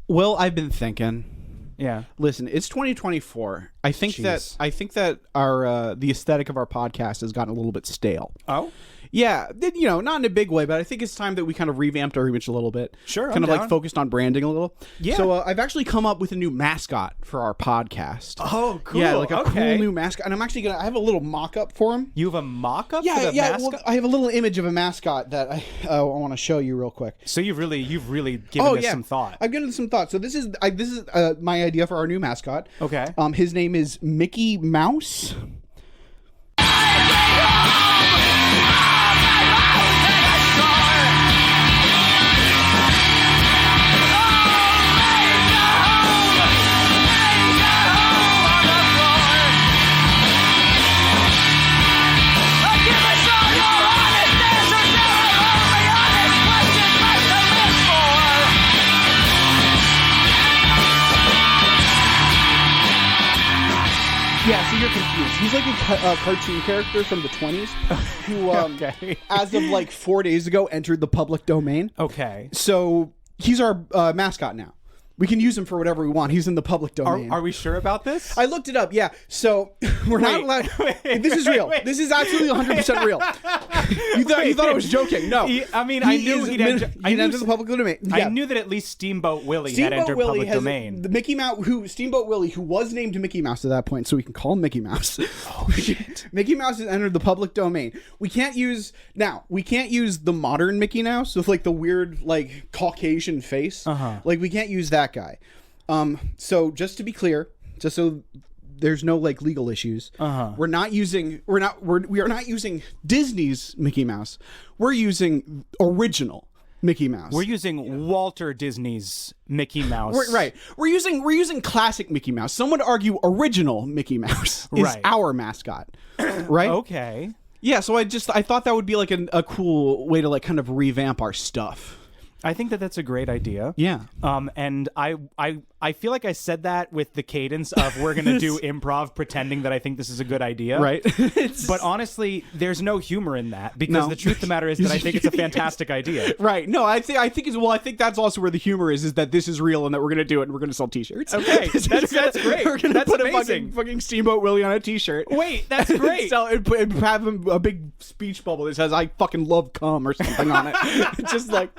Well, I've been thinking. Yeah. Listen, it's 2024. I think Jeez. that our the aesthetic of our podcast has gotten a little bit stale. Oh? Yeah, not in a big way, but I think it's time that we kind of revamped our image a little bit. Sure, kind I'm of down. like focused on branding a little. Yeah. So I've actually come up with a new mascot for our podcast. Oh, cool. Yeah, like a Okay. cool new mascot, and I'm actually I have a little mock-up for him. You have a mock-up Yeah, for the yeah. mascot? Well, I have a little image of a mascot that I want to show you real quick. So you've really given this some thought. I've given it some thought. So this is my idea for our new mascot. Okay. His name is Mickey Mouse. Yeah, so you're confused. He's like a cartoon character from the 20s who, Okay. as of like 4 days ago, entered the public domain. Okay. So he's our mascot now. We can use him for whatever we want. He's in the public domain. Are we sure about this? I looked it up, yeah. So we're not allowed. This is real. This is absolutely 100% real. You thought I was joking. No. I mean, I knew he'd enter the public domain. I Yeah. knew that at least Steamboat Willie had entered public domain. The Mickey Mouse, Steamboat Willie, who was named Mickey Mouse at that point, so we can call him Mickey Mouse. Oh shit! Mickey Mouse has entered the public domain. We can't use the modern Mickey Mouse with like the weird like Caucasian face. Like we can't use that guy. So just to be clear, just so there's no like legal issues, we are not using Disney's Mickey Mouse. We're using original Mickey Mouse. We're using Walter Disney's Mickey Mouse. We're using classic Mickey Mouse. Some would argue original Mickey Mouse is our mascot. Right? Okay. Yeah, so I thought that would be like a cool way to like kind of revamp our stuff. I think that that's a great idea. Yeah. And I feel like I said that with the cadence of we're going to do improv pretending that I think this is a good idea. Right. But honestly, there's no humor in that because the truth of the matter is that I think it's a fantastic idea. Right. No, I think that's also where the humor is that this is real and that we're going to do it and we're going to sell t-shirts. Okay. That's great. We're going to put amazing. a fucking Steamboat Willie on a t-shirt. Wait, that's great. and have him a big speech bubble that says I fucking love cum or something on it. Just like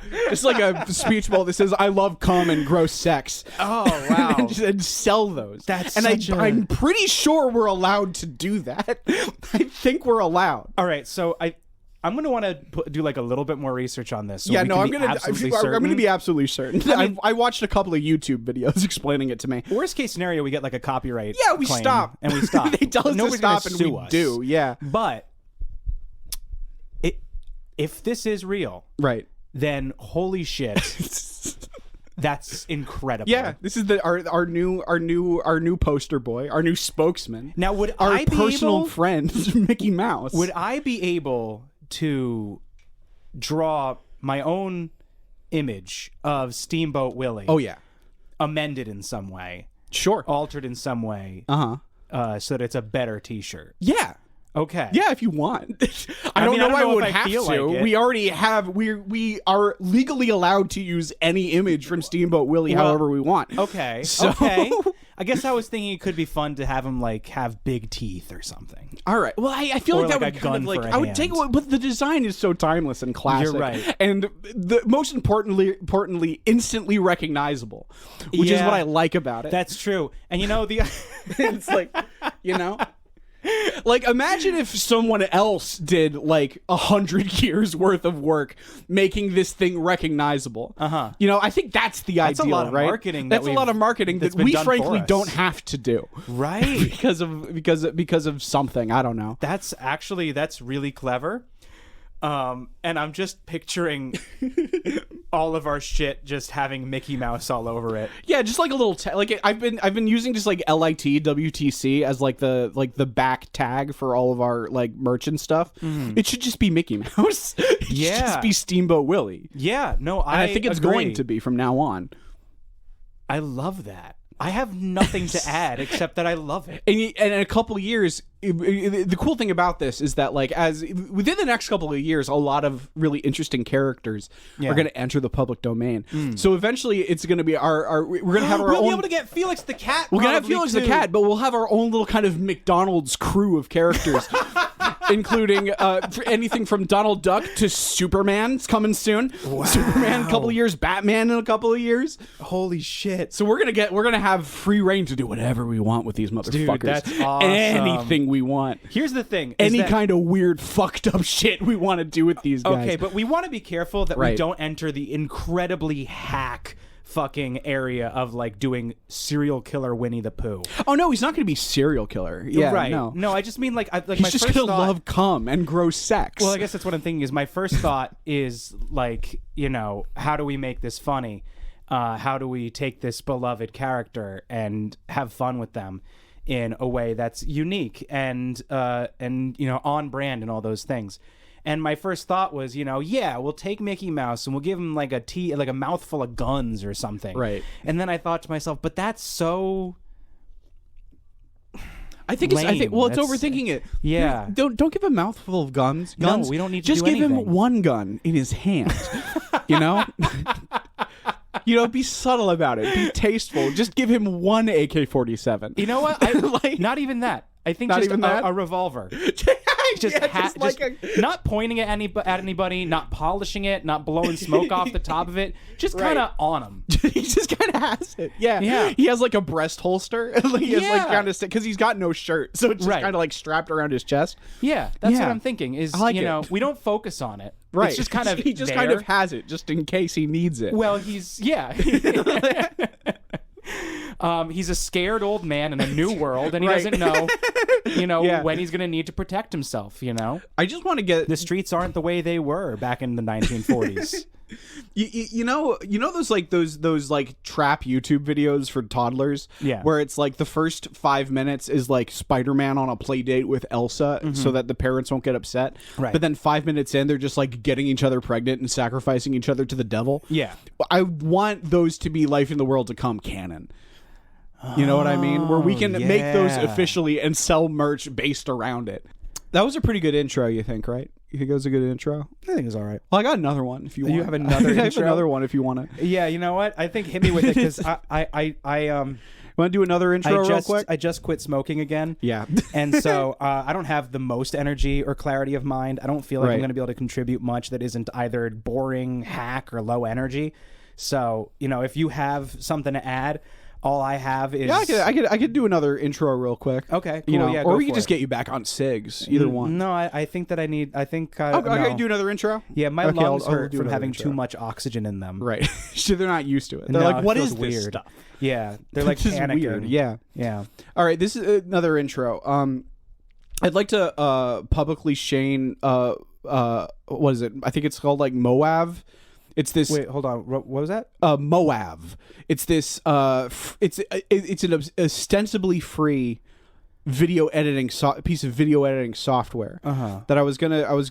it's like a speech bubble that says I love cum and gross sex. Oh wow. and sell those. I'm pretty sure we're allowed to do that. I think we're allowed. All right, so I'm going to want to do like a little bit more research on this. So yeah, we no, can I'm be going to be absolutely certain. I watched a couple of YouTube videos explaining it to me. Worst case scenario, we get like a copyright. Yeah, we claim, stop. And we stop. They tell us Nobody's to stop gonna and sue we us. do. Yeah. But if this is real, right, then holy shit. That's incredible. Yeah, this is our new poster boy, our new spokesman. Now, would our I be personal friend, Mickey Mouse? Would I be able to draw my own image of Steamboat Willie? Oh yeah, amended in some way, sure, altered in some way, so that it's a better T-shirt. Yeah. Okay. Yeah, if you want. I don't know why we would have to. Like we already have. We are legally allowed to use any image from Steamboat Willie however we want. Okay. So... Okay. I guess I was thinking it could be fun to have him like have big teeth or something. All right. Well, I feel like that like would a kind gun of like for a I would hand. take away, but the design is so timeless and classic. You're right. And the most importantly, instantly recognizable, which is what I like about it. That's true. And you know it's like, you know. Like, imagine if someone else did like 100 years worth of work making this thing recognizable. You know, I think that's the ideal, a lot of right? marketing. That's a lot of marketing that we frankly don't have to do, right? because of something I don't know. That's really clever. And I'm just picturing all of our shit just having Mickey Mouse all over it. Yeah, just like a little like I've been using just like LITWTC as like the back tag for all of our like merch and stuff. It should just be Mickey Mouse. It should just be Steamboat Willie. Yeah, no, I think it's agree. going to be from now on. I love that. I have nothing to add except that I love it. And in a couple of years, the cool thing about this is that like as within the next couple of years, a lot of really interesting characters are going to enter the public domain. So eventually, it's going to be we're going to have our we'll own. be able to get Felix the cat. We're going to have Felix the cat, but we'll have our own little kind of McDonald's crew of characters. Including anything from Donald Duck to Superman's coming soon. Wow. Superman in a couple of years, Batman in a couple of years. Holy shit! So we're gonna have free reign to do whatever we want with these motherfuckers. Dude, that's awesome. Anything we want. Here's the thing: any kind of weird, fucked up shit we want to do with these guys. Okay, but we want to be careful that we don't enter the incredibly hack fucking area of like doing serial killer Winnie the Pooh. Oh no, he's not going to be serial killer. Yeah, right. No, I just mean like he's my just first going to thought, love cum and grow sex. Well, I guess that's what I'm thinking. Is my first thought is like, you know, how do we make this funny? How do we take this beloved character and have fun with them in a way that's unique and you know, on brand and all those things. And my first thought was, you know, we'll take Mickey Mouse and we'll give him like a mouthful of guns or something. Right. And then I thought to myself, but that's so it's overthinking it. Yeah. Don't give him a mouthful of guns. No, we don't need to just do give him anything. one gun in his hand. You know? You know, be subtle about it. Be tasteful. Just give him one AK-47. You know what? Not even that. I think Not just even that? a revolver. Not pointing at anybody, not polishing it, not blowing smoke off the top of it, just kind of on him. He just kind of has it. Yeah. He has like a breast holster. He has like kind of because he's got no shirt, so it's just kind of like strapped around his chest. Yeah, that's what I'm thinking. Is you know, we don't focus on it. Right. It's just kind of he just kind of has it just in case he needs it. Well, he's he's a scared old man in a new world, and he doesn't know, you know, when he's going to need to protect himself, you know? I just want to get... The streets aren't the way they were back in the 1940s. You know those like trap YouTube videos for toddlers? Yeah. Where it's like the first 5 minutes is like Spider-Man on a play date with Elsa so that the parents won't get upset. Right. But then 5 minutes in, they're just like getting each other pregnant and sacrificing each other to the devil. Yeah. I want those to be Life in the World to Come canon. You know what I mean? Where we can make those officially and sell merch based around it. That was a pretty good intro, you think, right? You think it was a good intro? I think it's all right. Well, I got another one if you want. You have another intro? I have another one if you want to. Yeah, you know what? I think hit me with it because I want to do another intro real quick? I just quit smoking again. Yeah. And so I don't have the most energy or clarity of mind. I don't feel like I'm going to be able to contribute much that isn't either boring, hack, or low energy. So, you know, if you have something to add... All I have is I could do another intro real quick. Okay, cool. You know, yeah, or we could just get you back on cigs. Either one. No, I think that I need. I think. Okay, do another intro. Yeah, my lungs hurt from having too much oxygen in them. Right. So they're not used to it. They're like, what is this stuff? Yeah, they're like panicking. Weird. Yeah. Yeah. All right, this is another intro. I'd like to publicly shame. What is it? I think it's called like Moab. It's this. Wait, hold on. What was that? Moab. It's this. It's an ostensibly free video editing piece of video editing software that I was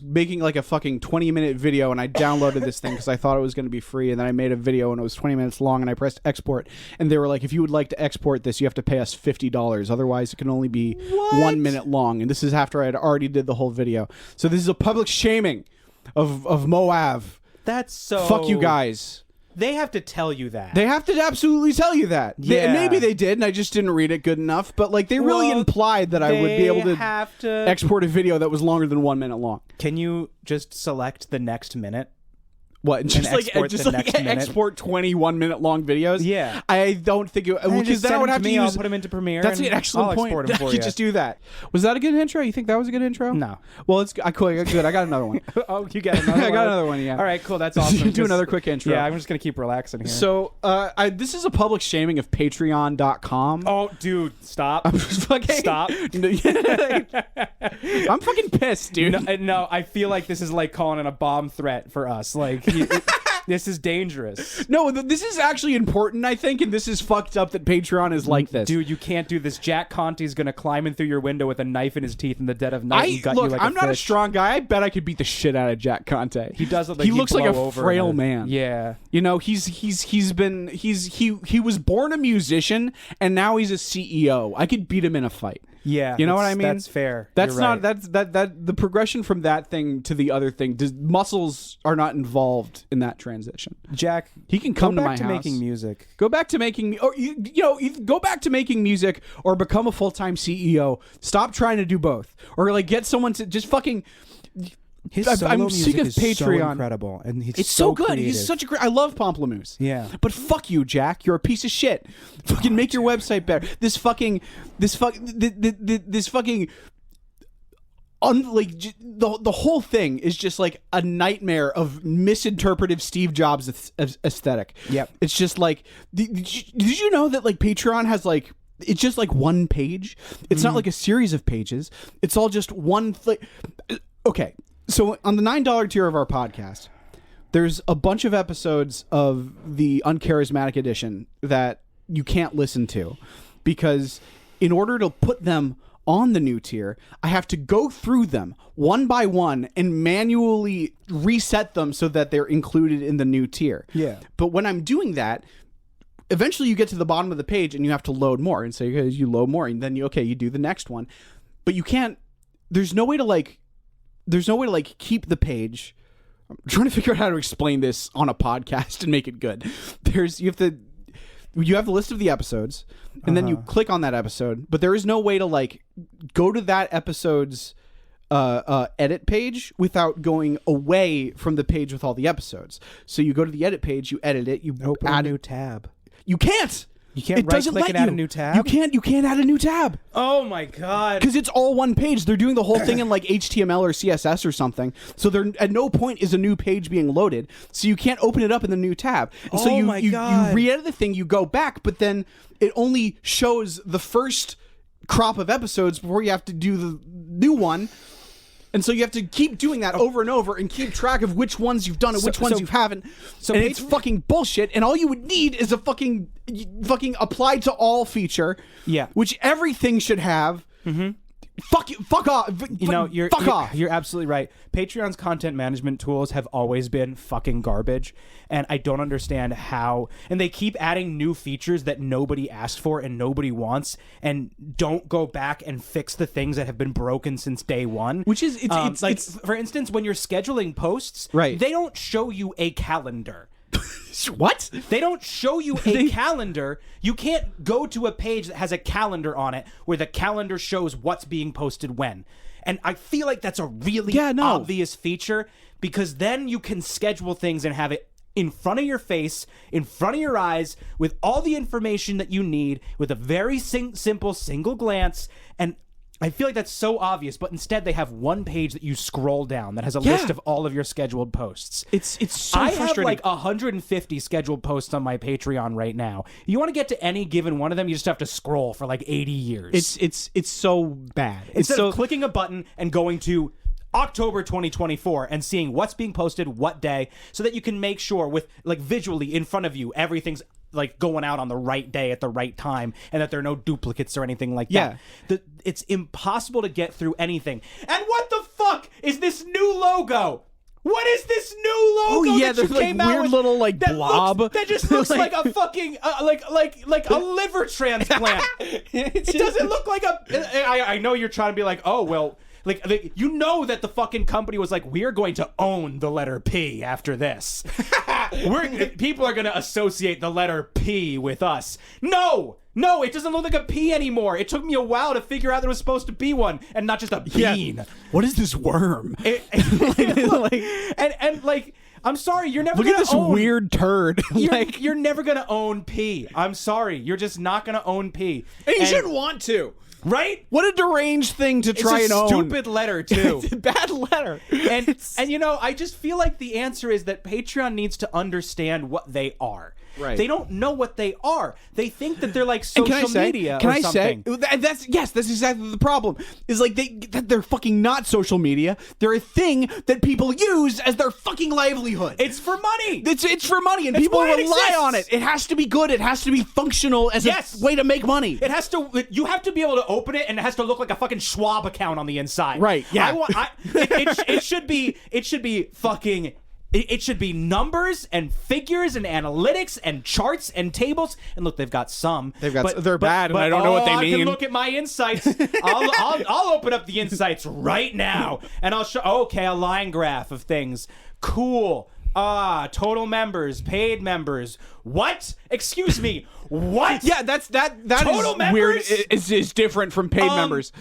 making like a fucking 20-minute video, and I downloaded this thing because I thought it was going to be free, and then I made a video and it was 20 minutes long, and I pressed export, and they were like, if you would like to export this, you have to pay us $50, otherwise it can only be 1 minute long. And this is after I had already did the whole video. So this is a public shaming of Moab. That's so... Fuck you guys. They have to tell you that. They have to absolutely tell you that. Yeah. Maybe they did, and I just didn't read it good enough. But like, they really implied that I would be able to export a video that was longer than 1 minute long. Can you just select the next minute? What? Just export 20 1 minute long videos? Yeah. I don't think it... Because then I would have to use... I'll put them into Premiere. That's an excellent point. Export them for I you. could just do that. Was that a good intro? You think that was a good intro? No. Well, good. I got another one. Oh, you got another one? I got another one, yeah. All right, cool. That's awesome. Do another quick intro. Yeah, I'm just going to keep relaxing here. So, this is a public shaming of Patreon.com. Oh, dude, stop. Stop. I'm fucking pissed, dude. No, I feel like this is like calling in a bomb threat for us. Like... This is dangerous. No, this is actually important, I think, and this is fucked up that Patreon is like this. Dude, you can't do this. Jack Conti's going to climb in through your window with a knife in his teeth in the dead of night and gut you like I'm not a fish. strong guy. I bet I could beat the shit out of Jack Conte. He does look like he looks like a frail man. Yeah. You know, he was born a musician, and now he's a CEO. I could beat him in a fight. Yeah, you know what I mean? That's fair. That's You're not right. that the progression from that thing to the other thing. Muscles are not involved in that transition. Jack, he can come go to back my to house. making music. Go back to making or you know go back to making music or become a full-time CEO. Stop trying to do both or like get someone to just fucking. His I'm solo sick music of is Patreon. so incredible, and It's so good. creative. He's such a great. I love Pomplamoose. Yeah. But fuck you, Jack. You're a piece of shit. Fucking make your website better. This fucking. The whole thing is just like a nightmare of misinterpretive Steve Jobs aesthetic. Yep. It's just like. Did you know that like Patreon has like. It's just like one page. It's not like a series of pages. It's all just one. Okay. So on the $9 tier of our podcast, there's a bunch of episodes of the Uncharismatic Edition that you can't listen to because in order to put them on the new tier, I have to go through them one by one and manually reset them so that they're included in the new tier. Yeah. But when I'm doing that, eventually you get to the bottom of the page and you have to load more. And so you load more and then you do the next one. But you can't, there's no way to keep the page. I'm trying to figure out how to explain this on a podcast and make it good. You have the list of the episodes and then you click on that episode, but there is no way to like go to that episode's edit page without going away from the page with all the episodes. So you go to the edit page, you edit it, you Open add a new tab. You can't. You can't It doesn't right-click let and add you. a new tab? You can't add a new tab. Oh my god. Because it's all one page. They're doing the whole thing in like HTML or CSS or something. So there at no point is a new page being loaded. So you can't open it up in the new tab. And so you re-edit the thing, you go back, but then it only shows the first crop of episodes before you have to do the new one. And so you have to keep doing that over and over and keep track of which ones you've done and which ones you haven't. And it's fucking bullshit. And all you would need is a fucking apply to all feature. Yeah. Which everything should have. Mm-hmm. Fuck off. Fuck off. You're absolutely right. Patreon's content management tools have always been fucking garbage. And I don't understand how. And they keep adding new features that nobody asked for and nobody wants, and don't go back and fix the things that have been broken since day one. Which is, for instance, when you're scheduling posts, right. They don't show you a calendar. What? They don't show you a calendar. You can't go to a page that has a calendar on it where the calendar shows what's being posted when. And I feel like that's a really obvious feature, because then you can schedule things and have it in front of your face, in front of your eyes, with all the information that you need, with a very simple single glance. And I feel like that's so obvious, but instead they have one page that you scroll down that has a list of all of your scheduled posts. It's so frustrating. I have like 150 scheduled posts on my Patreon right now. You want to get to any given one of them, you just have to scroll for like 80 years. It's so bad. Instead of clicking a button and going to October 2024 and seeing what's being posted what day, so that you can make sure with like visually in front of you everything's like going out on the right day at the right time, and that there are no duplicates or anything like that. It's impossible to get through anything. And what the fuck is this new logo? What is this new logo? Oh yeah, that you there's came like out weird with little like blob that just looks like a fucking like a liver transplant. It doesn't look like a. I know you're trying to be like, oh well. Like, you know that the fucking company was like, we're going to own the letter P after this. People are going to associate the letter P with us. No, it doesn't look like a P anymore. It took me a while to figure out that it was supposed to be one and not just a bean. Yeah. What is this worm? I'm sorry, you're never Look gonna at this weird turd. You're never gonna own P. I'm sorry, you're just not gonna own P. And you shouldn't want to. Right? What a deranged thing to try and own. It's a stupid letter, too. It's a bad letter. And you know, I just feel like the answer is that Patreon needs to understand what they are. Right. They don't know what they are. They think that they're like social media or something. That's exactly the problem. Is like they're fucking not social media. They're a thing that people use as their fucking livelihood. It's for money. It's for money, and people rely on it. It has to be good. It has to be functional as a way to make money. It has to. You have to be able to open it, and it has to look like a fucking Schwab account on the inside. Right. Yeah. It should be fucking It should be numbers and figures and analytics and charts and tables. And look, they've got some. They're bad, and I don't know what they mean. I can look at my insights. I'll open up the insights right now, and I'll show. Okay, a line graph of things. Cool. Total members, paid members. What? Excuse me. What? Yeah, that total is members? weird. Is different from paid members.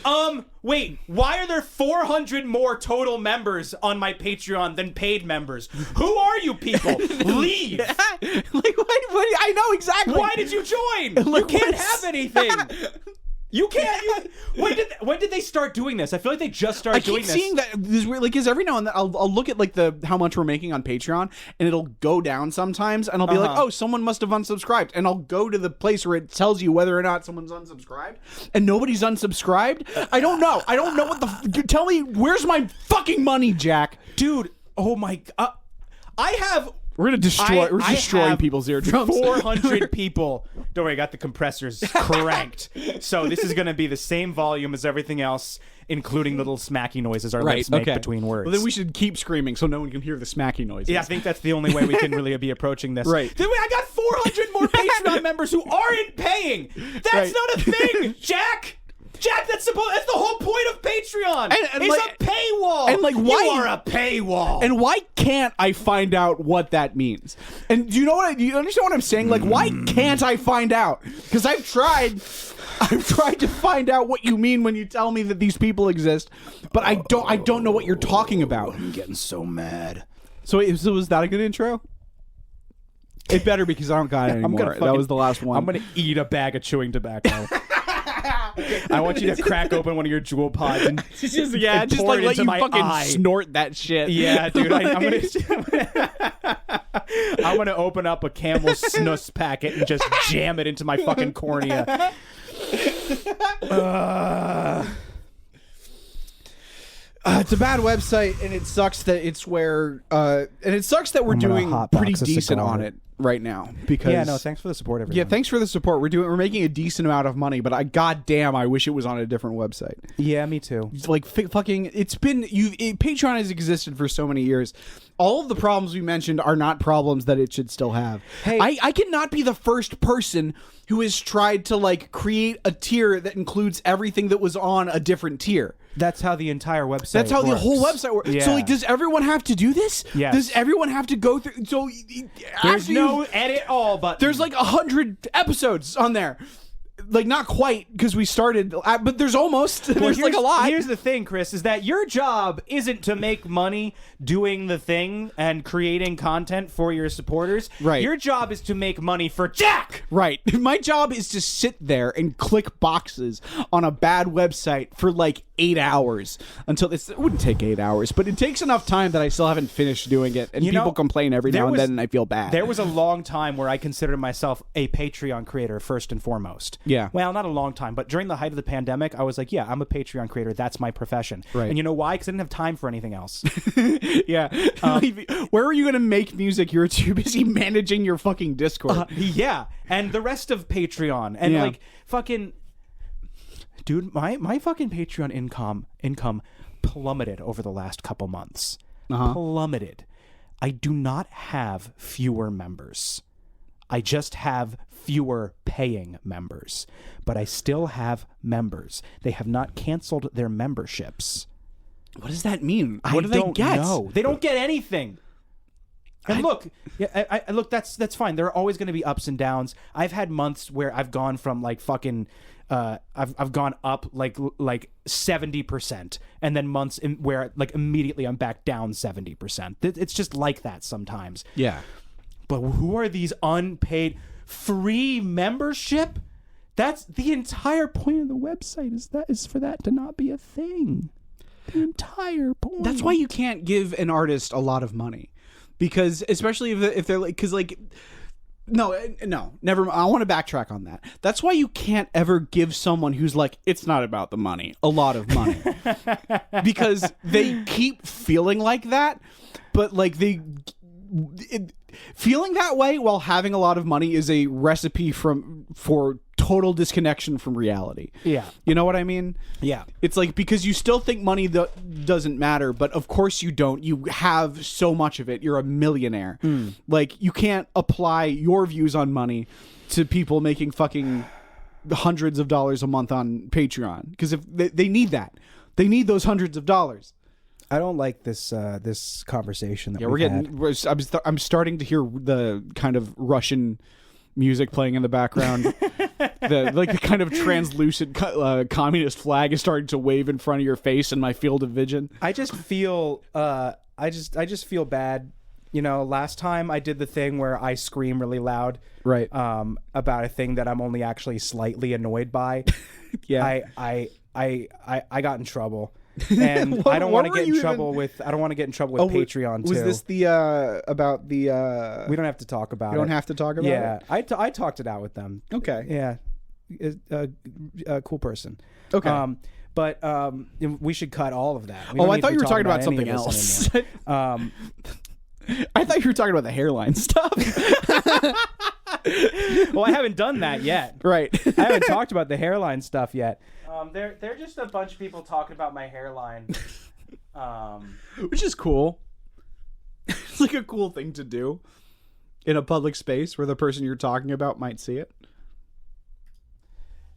Wait. Why are there 400 more total members on my Patreon than paid members? Who are you people? Leave. Like what? I know exactly. Why did you join? Like, you can't have anything. You can't. When did they start doing this? I feel like they just started doing this. I keep seeing that this weird, like, because every now and then I'll look at like how much we're making on Patreon, and it'll go down sometimes, and I'll be like, oh, someone must have unsubscribed, and I'll go to the place where it tells you whether or not someone's unsubscribed, and nobody's unsubscribed. I don't know what the. Tell me, where's my fucking money, Jack? Dude, oh my god, I have. We're gonna destroy. We're destroying people's eardrums. 400 people. Don't worry, I got the compressors cranked. So this is gonna be the same volume as everything else, including little smacky noises our lips make between words. Well, then we should keep screaming so no one can hear the smacky noises. Yeah, I think that's the only way we can really be approaching this. Right. Then I got 400 more Patreon members who aren't paying. That's not a thing, Jack. Jack, that's the whole point of Patreon. It's like, a paywall. And like, why you are a paywall? And why can't I find out what that means? And do you understand what I'm saying? Like, why can't I find out? Because I've tried to find out what you mean when you tell me that these people exist, but I don't know what you're talking about. I'm getting so mad. So was that a good intro? It better, because I don't got it anymore. That was the last one. I'm gonna eat a bag of chewing tobacco. I want you to crack open one of your Juul pods and just like let you fucking snort that shit. Yeah, dude. I'm gonna open up a Camel Snus packet and just jam it into my fucking cornea. It's a bad website, and it sucks that we're doing pretty decent on it right now. Because thanks for the support, everyone. Yeah, thanks for the support. We're making a decent amount of money, but goddamn, I wish it was on a different website. Yeah, me too. It's like fucking. Patreon has existed for so many years. All of the problems we mentioned are not problems that it should still have. Hey, I cannot be the first person who has tried to like create a tier that includes everything that was on a different tier. That's how the entire website That's how works. The whole website works. Yeah. So, like, does everyone have to do this? Yes. Does everyone have to go through? So, there's no edit all button. There's like 100 episodes on there. Like, not quite, because we started, but there's almost. Well, there's like a lot. Here's the thing, Chris, is that your job isn't to make money doing the thing and creating content for your supporters. Right. Your job is to make money for Jack. Right. My job is to sit there and click boxes on a bad website for like 8 hours until it wouldn't take 8 hours, but it takes enough time that I still haven't finished doing it. And people complain every now and then, and I feel bad. There was a long time where I considered myself a Patreon creator first and foremost. Yeah. Well, not a long time, but during the height of the pandemic, I was like, yeah, I'm a Patreon creator. That's my profession. Right. And you know why? Because I didn't have time for anything else. Yeah. Where are you going to make music? You're too busy managing your fucking Discord. Yeah. And the rest of Patreon. And like fucking... Dude, my fucking Patreon income plummeted over the last couple months. Plummeted. I do not have fewer members. I just have fewer paying members. But I still have members. They have not canceled their memberships. What does that mean? What do they get? Know. They don't get anything. And look, look, that's fine. There are always going to be ups and downs. I've had months where I've gone from like fucking I've gone up like 70%, and then months where like immediately I'm back down 70%. It's just like that sometimes. Yeah. But who are these unpaid free membership? That's the entire point of the website is for that to not be a thing. The entire point. That's why you can't give an artist a lot of money, because especially if they're like, because like no, never. I want to backtrack on that. That's why you can't ever give someone who's like, it's not about the money, a lot of money, because they keep feeling like that, but like feeling that way while having a lot of money is a recipe for total disconnection from reality. Yeah. You know what I mean? Yeah. It's like, because you still think money doesn't matter, but of course you don't. You have so much of it. You're a millionaire. Like, you can't apply your views on money to people making fucking hundreds of dollars a month on Patreon, because if they need that, they need those hundreds of dollars. I don't like this this conversation that we're getting. I'm starting to hear the kind of Russian music playing in the background. the kind of translucent communist flag is starting to wave in front of your face in my field of vision. I just feel I just feel bad. You know, last time I did the thing where I scream really loud, right? About a thing that I'm only actually slightly annoyed by. Yeah, I got in trouble, and I don't want to get in trouble with Patreon too. Was this the about the? We don't have to talk about it. You don't have to talk about it. Yeah, I talked it out with them. Okay. Yeah, a cool person. Okay. But we should cut all of that. I thought you were talking about something else. I thought you were talking about the hairline stuff. Well, I haven't done that yet. Right. I haven't talked about the hairline stuff yet. They're just a bunch of people talking about my hairline. Which is cool. It's like a cool thing to do in a public space where the person you're talking about might see it.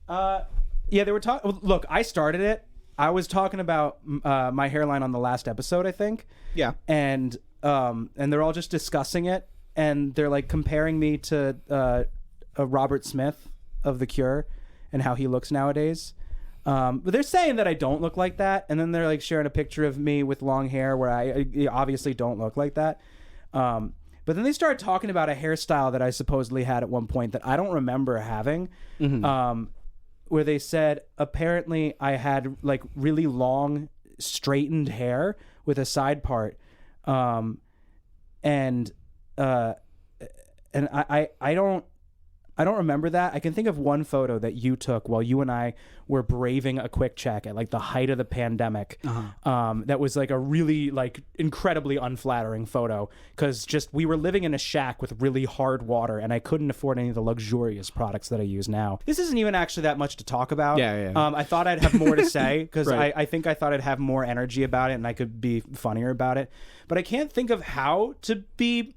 Yeah, they were talking. Look, I started it. I was talking about my hairline on the last episode, I think. Yeah. And they're all just discussing it, and they're like comparing me to Robert Smith of The Cure and how he looks nowadays. But they're saying that I don't look like that, and then they're like sharing a picture of me with long hair where I obviously don't look like that. But then they started talking about a hairstyle that I supposedly had at one point that I don't remember having. Mm-hmm. Where they said apparently I had like really long straightened hair with a side part. And I don't remember that. I can think of one photo that you took while you and I were braving a quick check at like the height of the pandemic. That was like a really like incredibly unflattering photo, because just we were living in a shack with really hard water, and I couldn't afford any of the luxurious products that I use now. This isn't even actually that much to talk about. Yeah. I thought I'd have more to say, because Right. I think I thought I'd have more energy about it and I could be funnier about it. But I can't think of how to be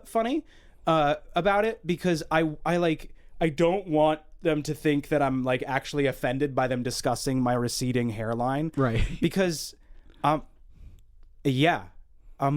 funny about it, because I don't want them to think that I'm like actually offended by them discussing my receding hairline. Right. Because I'm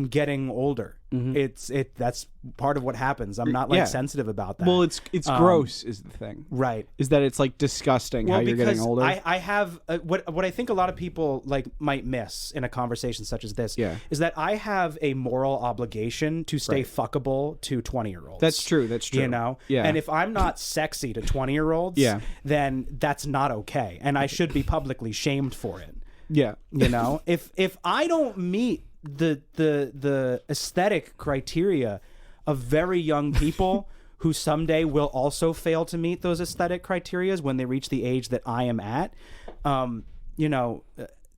getting older. Mm-hmm. That's part of what happens. I'm not like sensitive about that. Well, it's gross is the thing. Right. Is that it's like disgusting how you're getting older. I have what I think a lot of people like might miss in a conversation such as this is that I have a moral obligation to stay fuckable to 20-year-olds. That's true. You know? Yeah. And if I'm not sexy to 20-year-olds, then that's not okay. And I should be publicly shamed for it. Yeah. You know? If I don't meet the aesthetic criteria of very young people who someday will also fail to meet those aesthetic criterias when they reach the age that I am at,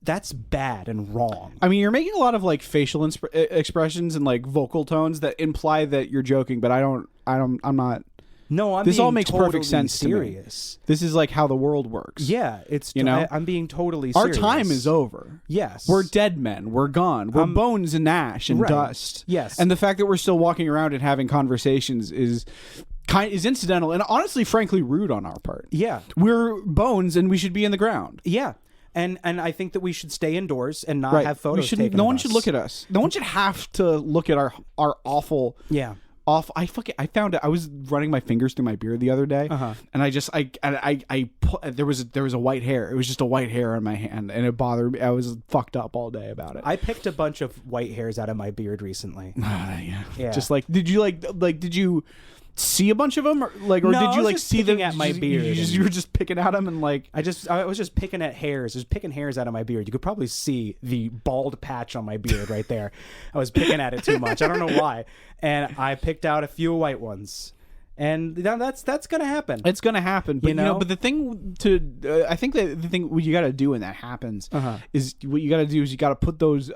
that's bad and wrong. I mean, you're making a lot of like facial expressions and like vocal tones that imply that you're joking, but I'm not. No, this being all makes totally perfect sense serious. To me. This is like how the world works. Yeah, it's I'm being totally Our serious. time is over. Yes. We're dead men. We're gone. We're bones and ash and dust. Yes. And the fact that we're still walking around and having conversations is incidental and honestly, frankly, rude on our part. Yeah. We're bones and we should be in the ground. Yeah. And I think that we should stay indoors and not have photos taken No of one us. should look at us. No one should have to look at our awful I found it. I was running my fingers through my beard the other day, and there was a white hair. It was just a white hair on my hand, and it bothered me. I was fucked up all day about it. I picked a bunch of white hairs out of my beard recently. Yeah. Just like, did you see a bunch of them, or did you like see them at my beard? You were just picking at them, and like I was just picking at hairs. I was picking hairs out of my beard. You could probably see the bald patch on my beard right there. I was picking at it too much. I don't know why. And I picked out a few white ones, And that's gonna happen. It's gonna happen, but but the thing I think that the thing what you got to do when that happens is what you got to do is you got to put those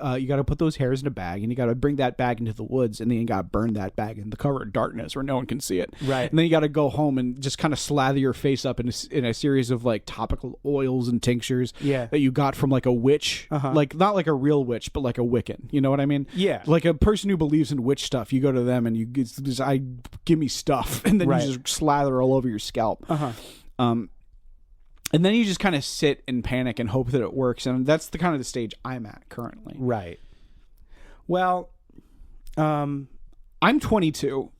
hairs in a bag, and you got to bring that bag into the woods, and then you got to burn that bag in the cover of darkness where no one can see it. Right. And then you got to go home and just kind of slather your face up in a series of like topical oils and tinctures that you got from like a witch, like not like a real witch, but like a Wiccan. You know what I mean? Yeah. Like a person who believes in witch stuff. You go to them and you just give me stuff. And then you just slather all over your scalp. And then you just kind of sit and panic and hope that it works. And that's the kind of the stage I'm at currently. Right. Well, I'm 22.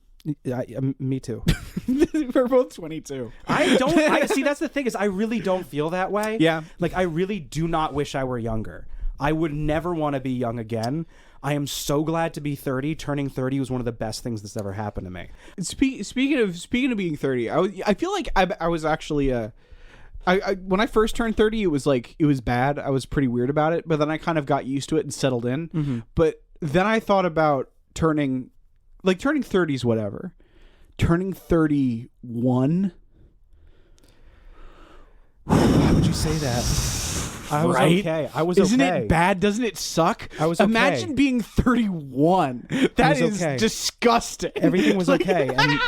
Me too. We're both 22. I see. That's the thing is I really don't feel that way. Yeah. Like I really do not wish I were younger. I would never want to be young again. I am so glad to be 30. Turning 30 was one of the best things that's ever happened to me. Speaking of being 30, I feel like I was actually when I first turned 30, it was bad. I was pretty weird about it, but then I kind of got used to it and settled in. Mm-hmm. But then I thought about turning 30s, whatever. Turning 31. Why would you say that? I was okay. I was Isn't okay. it bad? Doesn't it suck? I was okay. Imagine being 31. That is disgusting. Everything was okay. And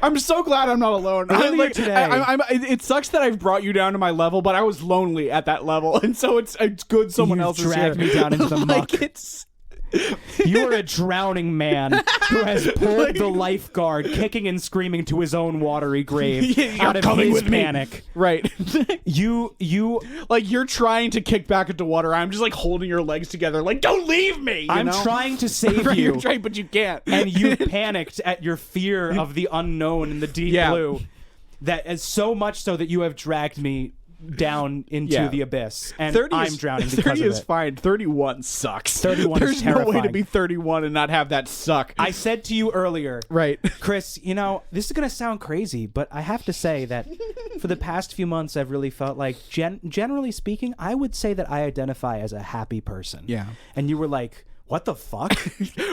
I'm so glad I'm not alone. It sucks that I've brought you down to my level, but I was lonely at that level, and so it's good someone else dragged me down into the muck. You are a drowning man who has pulled the lifeguard, kicking and screaming to his own watery grave out of his panic. Right. You like you're trying to kick back into water. I'm just like holding your legs together, like don't leave me. I'm trying to save you. You're trying, but you can't. And you panicked at your fear of the unknown in the deep blue. That is so much so that you have dragged me down into the abyss, and I'm drowning because 30 of is it. fine. 31 sucks. 31 There's is terrifying. no way to be 31 and not have that suck. I said to you earlier, right, Chris, this is going to sound crazy, but I have to say that for the past few months, I've really felt like, generally speaking, I would say that I identify as a happy person. Yeah. And you were like, what the fuck?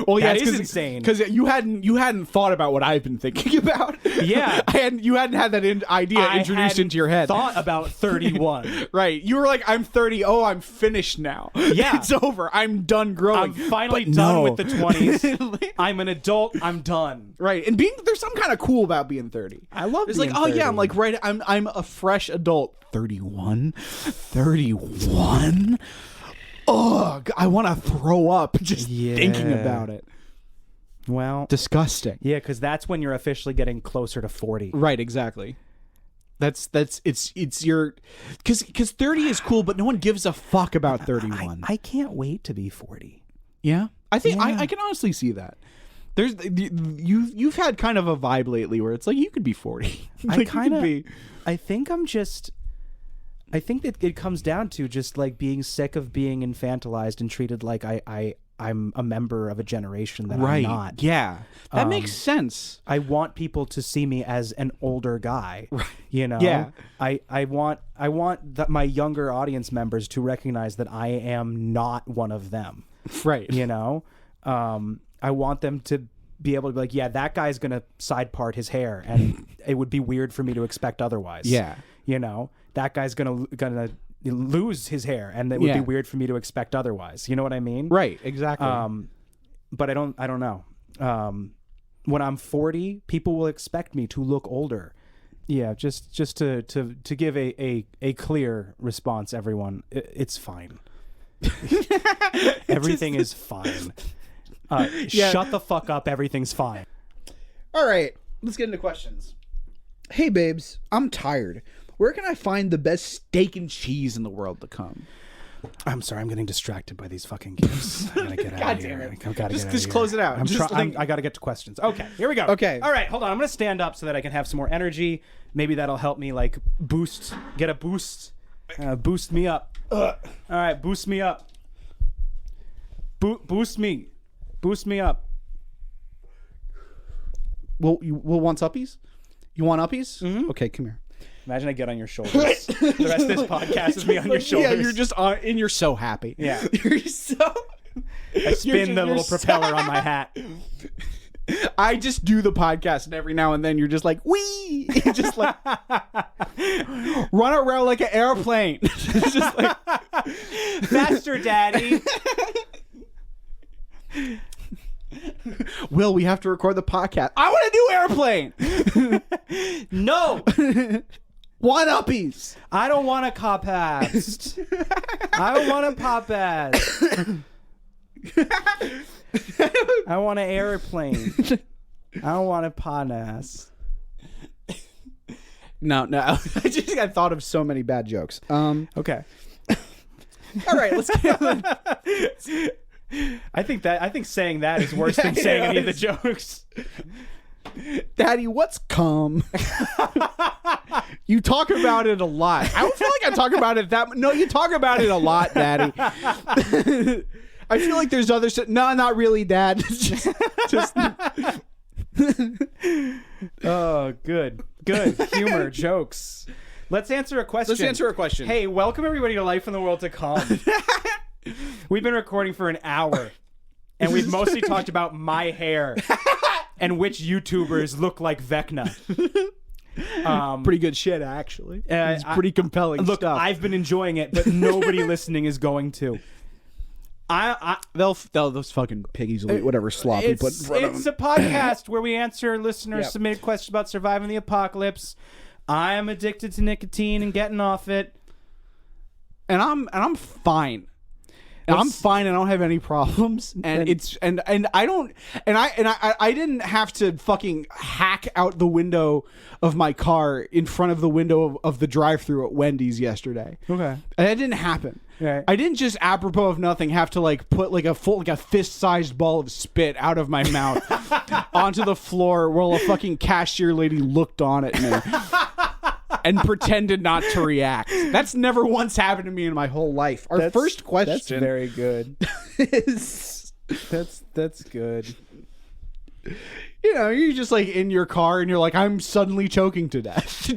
Well, yeah, that is insane. Because you hadn't thought about what I've been thinking about. Yeah, you hadn't had that idea introduced into your head. Thought about 31. Right. You were like, I'm 30. Oh, I'm finished now. Yeah, it's over. I'm done growing. I'm finally done with the 20s. I'm an adult. I'm done. Right. And there's something kind of cool about being 30. I love. It's being like, 30. oh yeah, I'm like right. I'm a fresh adult. 31. Ugh, I want to throw up just thinking about it. Well, disgusting. Yeah, because that's when you're officially getting closer to 40. Right, exactly. It's your because 30 is cool, but no one gives a fuck about 31. I can't wait to be 40. Yeah, I think I can honestly see that. You've had kind of a vibe lately where it's like you could be 40. I think that it comes down to just like being sick of being infantilized and treated like I'm a member of a generation that I'm not. Yeah, that makes sense. I want people to see me as an older guy. Right. Yeah. I want my younger audience members to recognize that I am not one of them. Right. I want them to be able to be like, yeah, that guy's gonna side part his hair, and it would be weird for me to expect otherwise. Yeah. That guy's gonna lose his hair, and it would be weird for me to expect otherwise. You know what I mean? Right. Exactly. But I don't know. When I'm 40, people will expect me to look older. Yeah, just to give a clear response, everyone, it's fine. Everything is fine. Shut the fuck up. Everything's fine. All right, let's get into questions. Hey, babes, I'm tired. Where can I find the best steak and cheese in the world to come? I'm sorry, I'm getting distracted by these fucking gifts. I gotta get out of here. Just close it out. I gotta get to questions. Okay, here we go. Okay. All right, hold on. I'm gonna stand up so that I can have some more energy. Maybe that'll help me like boost me up. All right, boost me up. Boost me up. Well, we'll want uppies? You want uppies? Mm-hmm. Okay, come here. Imagine I get on your shoulders. The rest of this podcast is me on your shoulders. Yeah, you're just on, and you're so happy. Yeah. You're so... I spin the little propeller on my hat. I just do the podcast, and every now and then you're just like, wee, just like run around like an airplane. It's just like Faster, Daddy. Will, we have to record the podcast. I want to do airplane. No. One-uppies. I don't want a copast. I don't want a popast. I want an airplane. I don't want a ponass. No. I thought of so many bad jokes. Okay. All right, let's get on. I think saying that is worse than saying any of the jokes. Daddy, what's cum? You talk about it a lot. I don't feel like I talk about it that. No, you talk about it a lot, Daddy. I feel like there's other stuff. No, not really, Dad. just. Oh, good humor, jokes. Let's answer a question. Hey, welcome everybody to Life in the World to Come. We've been recording for an hour, and we've mostly talked about my hair and which YouTubers look like Vecna. Pretty good shit, actually. It's pretty compelling look, stuff. I've been enjoying it, but nobody listening is going to. Those fucking piggies will eat whatever slop you put in front of them. It's a podcast where we answer listeners' submitted questions about surviving the apocalypse. I'm addicted to nicotine and getting off it, and I'm fine. I'm fine. I don't have any problems, and I didn't have to fucking hack out the window of my car in front of the window of the drive-thru at Wendy's yesterday. Okay, and that didn't happen. Right. I didn't just apropos of nothing have to like put like a fist-sized ball of spit out of my mouth onto the floor while a fucking cashier lady looked on at me. And pretended not to react. That's never once happened to me in my whole life. Our first question. That's very good. Is that's good. You know, you're just like in your car and you're like, I'm suddenly choking to death.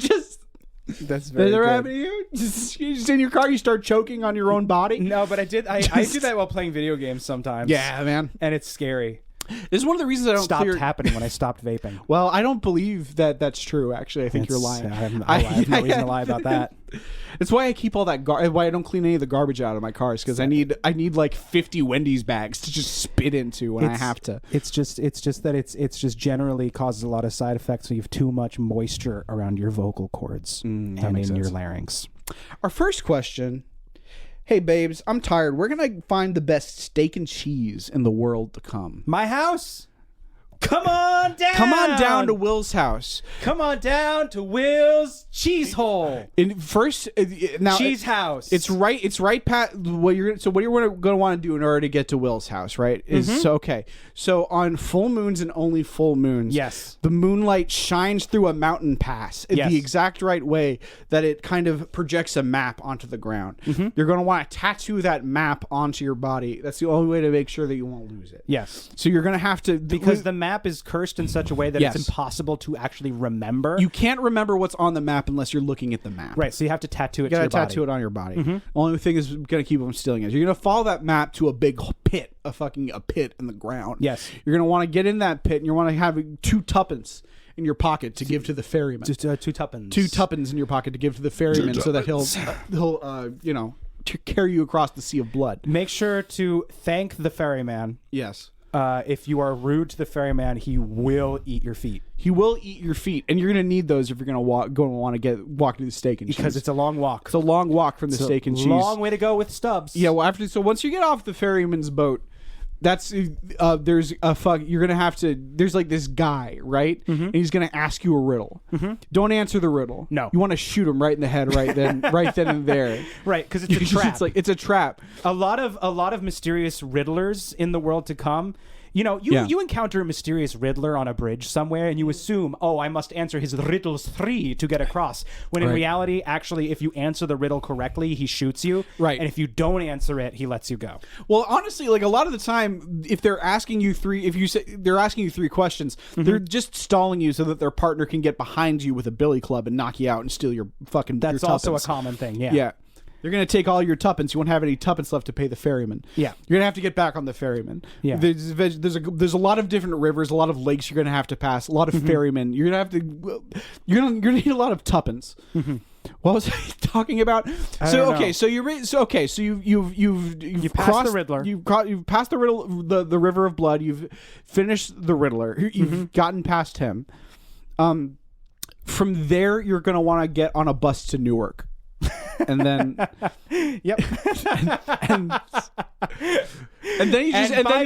That's very good. good. Happen to you? You're just in your car, you start choking on your own body? No, but I do that while playing video games sometimes. Yeah, man. And it's scary. This is one of the reasons I don't stopped happening when I stopped vaping. Well, I don't believe that that's true, actually. I think you're lying. I have no reason to lie about that. That's why I keep all that why I don't clean any of the garbage out of my cars, because I need like 50 Wendy's bags to just spit into when I have to. It's just that it's just generally causes a lot of side effects when you have too much moisture around your vocal cords and in your larynx. Our first question. Hey, babes, I'm tired. Where can I find the best steak and cheese in the world to come? My house. Come on down. Come on down to Will's house. Come on down to Will's cheese hole. Cheese house. It's right past what you're going to want to do in order to get to Will's house, right? So on full moons and only full moons, yes, the moonlight shines through a mountain pass in the exact right way that it kind of projects a map onto the ground. Mm-hmm. You're going to want to tattoo that map onto your body. That's the only way to make sure that you won't lose it. Yes. So you're going to have to, because the map is cursed in such a way that it's impossible to actually remember. You can't remember what's on the map unless you're looking at the map. Right, so you have to tattoo it to your body. You gotta tattoo it on your body. Mm-hmm. Only thing is going to keep them stealing it. You're going to follow that map to a big pit, a pit in the ground. Yes. You're going to want to get in that pit, and you want to have 2 tuppence in your pocket to give to the ferryman. Just 2 tuppence. 2 tuppence in your pocket to give to the ferryman so that he'll to carry you across the sea of blood. Make sure to thank the ferryman. Yes. If you are rude to the ferryman, he will eat your feet. He will eat your feet, and you're going to need those if you're going to walk to the steak and cheese. Because it's a long walk. It's a long walk from the steak and cheese. Long way to go with Stubbs. Yeah. Well, once you get off the ferryman's boat, that's there's you're gonna have to. There's like this guy, right? Mm-hmm. And he's gonna ask you a riddle. Mm-hmm. Don't answer the riddle. No. You want to shoot him right in the head, right then and there. Right, because it's a trap. It's a trap. A lot of mysterious riddlers in the world to come. You know, you encounter a mysterious riddler on a bridge somewhere, and you assume, I must answer his riddles 3 to get across. When in reality, actually, if you answer the riddle correctly, he shoots you. Right. And if you don't answer it, he lets you go. Well, honestly, like a lot of the time, if they're asking you 3 questions, mm-hmm. they're just stalling you so that their partner can get behind you with a billy club and knock you out and steal your fucking. That's your also a tuppence. common thing. Yeah. Yeah. They're going to take all your tuppence. You won't have any tuppence left to pay the ferryman. Yeah. You're going to have to get back on the ferryman. Yeah. There's a lot of different rivers, a lot of lakes you're going to have to pass, a lot of ferrymen. You're going to need a lot of tuppence. What was I talking about? So you've passed the Riddler. You've passed the Riddle, the River of Blood. You've finished the Riddler. You've gotten past him. From there, you're going to want to get on a bus to Newark. And then, Yep. and then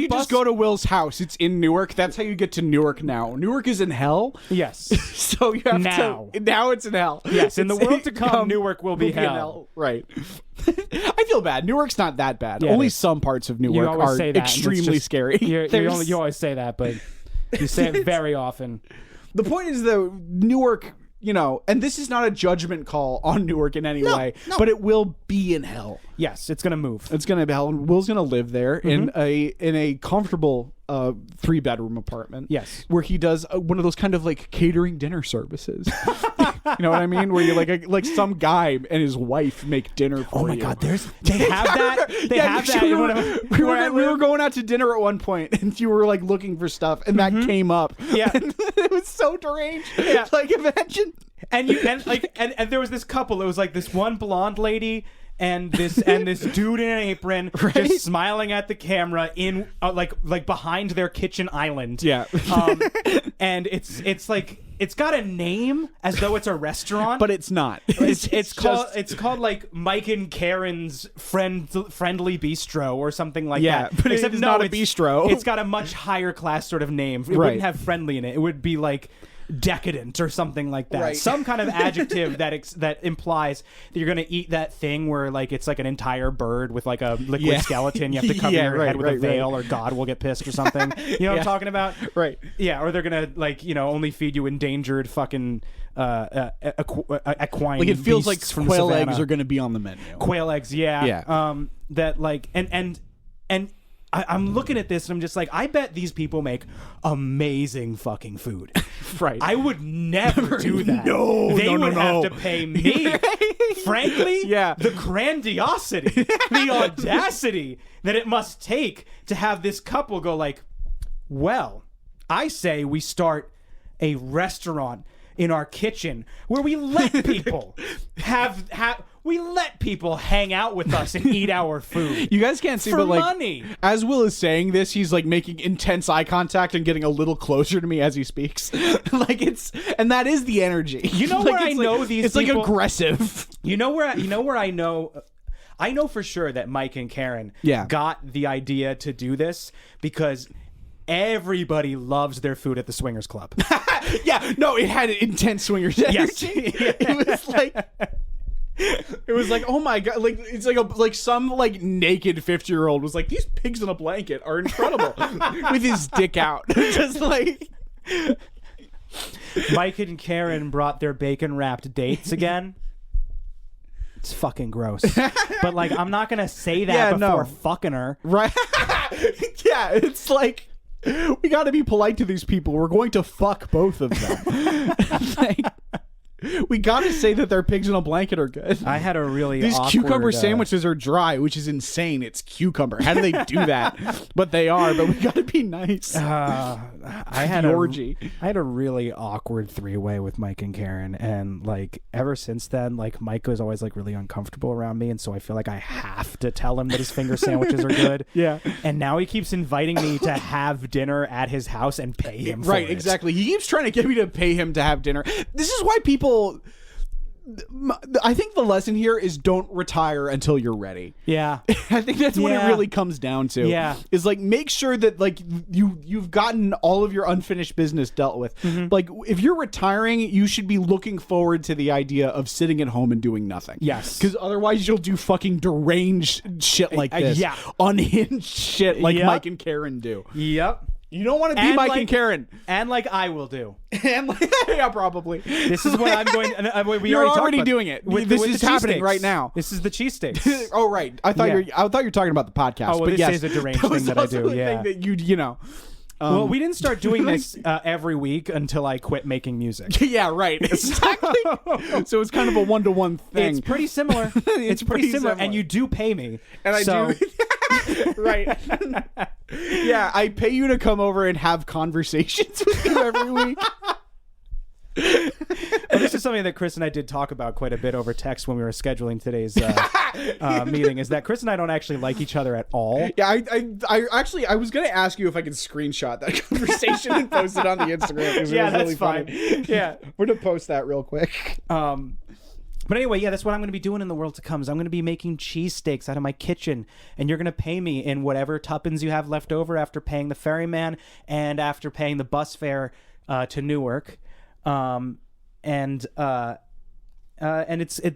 you just go to Will's house. It's in Newark. That's how you get to Newark now. Newark is in hell. Yes. So you have Now it's in hell. Yes, in the It's- world to come, Newark will be in hell. Right. I feel bad. Newark's not that bad. Yeah, Only it is. some parts of You Newark always are say that, and it's extremely just- scary. You always say that, but you say it very often. The point is though, Newark, and this is not a judgment call on Newark in any way, but it will be in hell. Yes, it's gonna move. It's gonna be hell, and Will's gonna live there in a comfortable 3-bedroom apartment. Yes, where he does one of those kind of like catering dinner services. You know what I mean? Where you're like some guy and his wife make dinner for you. Oh my God, they have that. They have that. We were going out to dinner at one point, and you were like looking for stuff, and that came up. Yeah, and it was so deranged. Yeah, like imagine. And there was this couple. It was like this one blonde lady and this dude in an apron, just smiling at the camera in like behind their kitchen island. Yeah. And it's like it's got a name as though it's a restaurant, but it's not. It's called like Mike and Karen's friendly bistro or something like that. But it's not a bistro. It's got a much higher class sort of name. It wouldn't have friendly in it. It would be like decadent or something like that. Right. Some kind of adjective that implies that you're going to eat that thing where like it's like an entire bird with like a liquid skeleton. You have to cover your head with a veil or God will get pissed or something. You know what I'm talking about? Right. Yeah, or they're going to like, only feed you endangered fucking equine like it feels like beasts from quail the savannah. eggs are going to be on the menu. Quail eggs, yeah. Yeah. That like and I'm looking at this and I'm just like, I bet these people make amazing fucking food. Right. I would never do that. They would have to pay me. Frankly, the grandiosity, the audacity that it must take to have this couple go like, well, I say we start a restaurant in our kitchen where we let people we let people hang out with us and eat our food. You guys can't see, for but like money. As Will is saying this, he's like making intense eye contact and getting a little closer to me as he speaks. And that is the energy. You know where I know these it's people? like aggressive. You know where I know. I know for sure that Mike and Karen got the idea to do this because everybody loves their food at the Swingers Club. It had intense swingers energy. Yes. It was like. It was like, oh my God, like it's like some like naked 50-year-old was like, these pigs in a blanket are incredible with his dick out. Just like Mike and Karen brought their bacon wrapped dates again. It's fucking gross. But like, I'm not gonna say that before fucking her. Right. It's like, we got to be polite to these people. We're going to fuck both of them. We got to say that their pigs in a blanket are good. I had a really These awkward, cucumber sandwiches are dry, which is insane. It's cucumber. How do they do that? But they are. But we got to be nice. I had a really awkward 3-way with Mike and Karen, and like ever since then, like Mike was always like really uncomfortable around me, and so I feel like I have to tell him that his finger sandwiches are good. Yeah. And now he keeps inviting me to have dinner at his house and pay him. Right. For it. Exactly. He keeps trying to get me to pay him to have dinner. This is why people. I think the lesson here is don't retire until you're ready. Yeah. I think that's what it really comes down to. Yeah. Is like make sure that like you've gotten all of your unfinished business dealt with. Mm-hmm. Like if you're retiring, you should be looking forward to the idea of sitting at home and doing nothing. Yes. Because otherwise you'll do fucking deranged shit like this. Unhinged shit like Mike and Karen do. Yep. You don't want to be Mike and Karen. And like I will do. And like, yeah, probably. This is what I'm going to... You're already doing it. This is happening right now. This is the cheesesteaks. Oh, right. I thought you're talking about the podcast. Oh, well, but this is a deranged thing that I do. Thing that you know. Well, we didn't start doing this every week until I quit making music. Yeah, right. Exactly. So it's kind of a one-to-one thing. It's pretty similar. It's pretty similar, and you do pay me. And I do. Right. Yeah, I pay you to come over and have conversations with you every week. Well, this is something that Chris and I did talk about quite a bit over text when we were scheduling today's meeting, is that Chris and I don't actually like each other at all. Yeah, I actually, I was going to ask you if I could screenshot that conversation and post it on the Instagram. It was Yeah, that's really fine. Funny. Yeah. We're going to post that real quick. But anyway, yeah, that's what I'm going to be doing in the world to come. Is I'm going to be making cheesesteaks out of my kitchen, and you're going to pay me in whatever tuppence you have left over after paying the ferryman and after paying the bus fare to Newark. And I'm going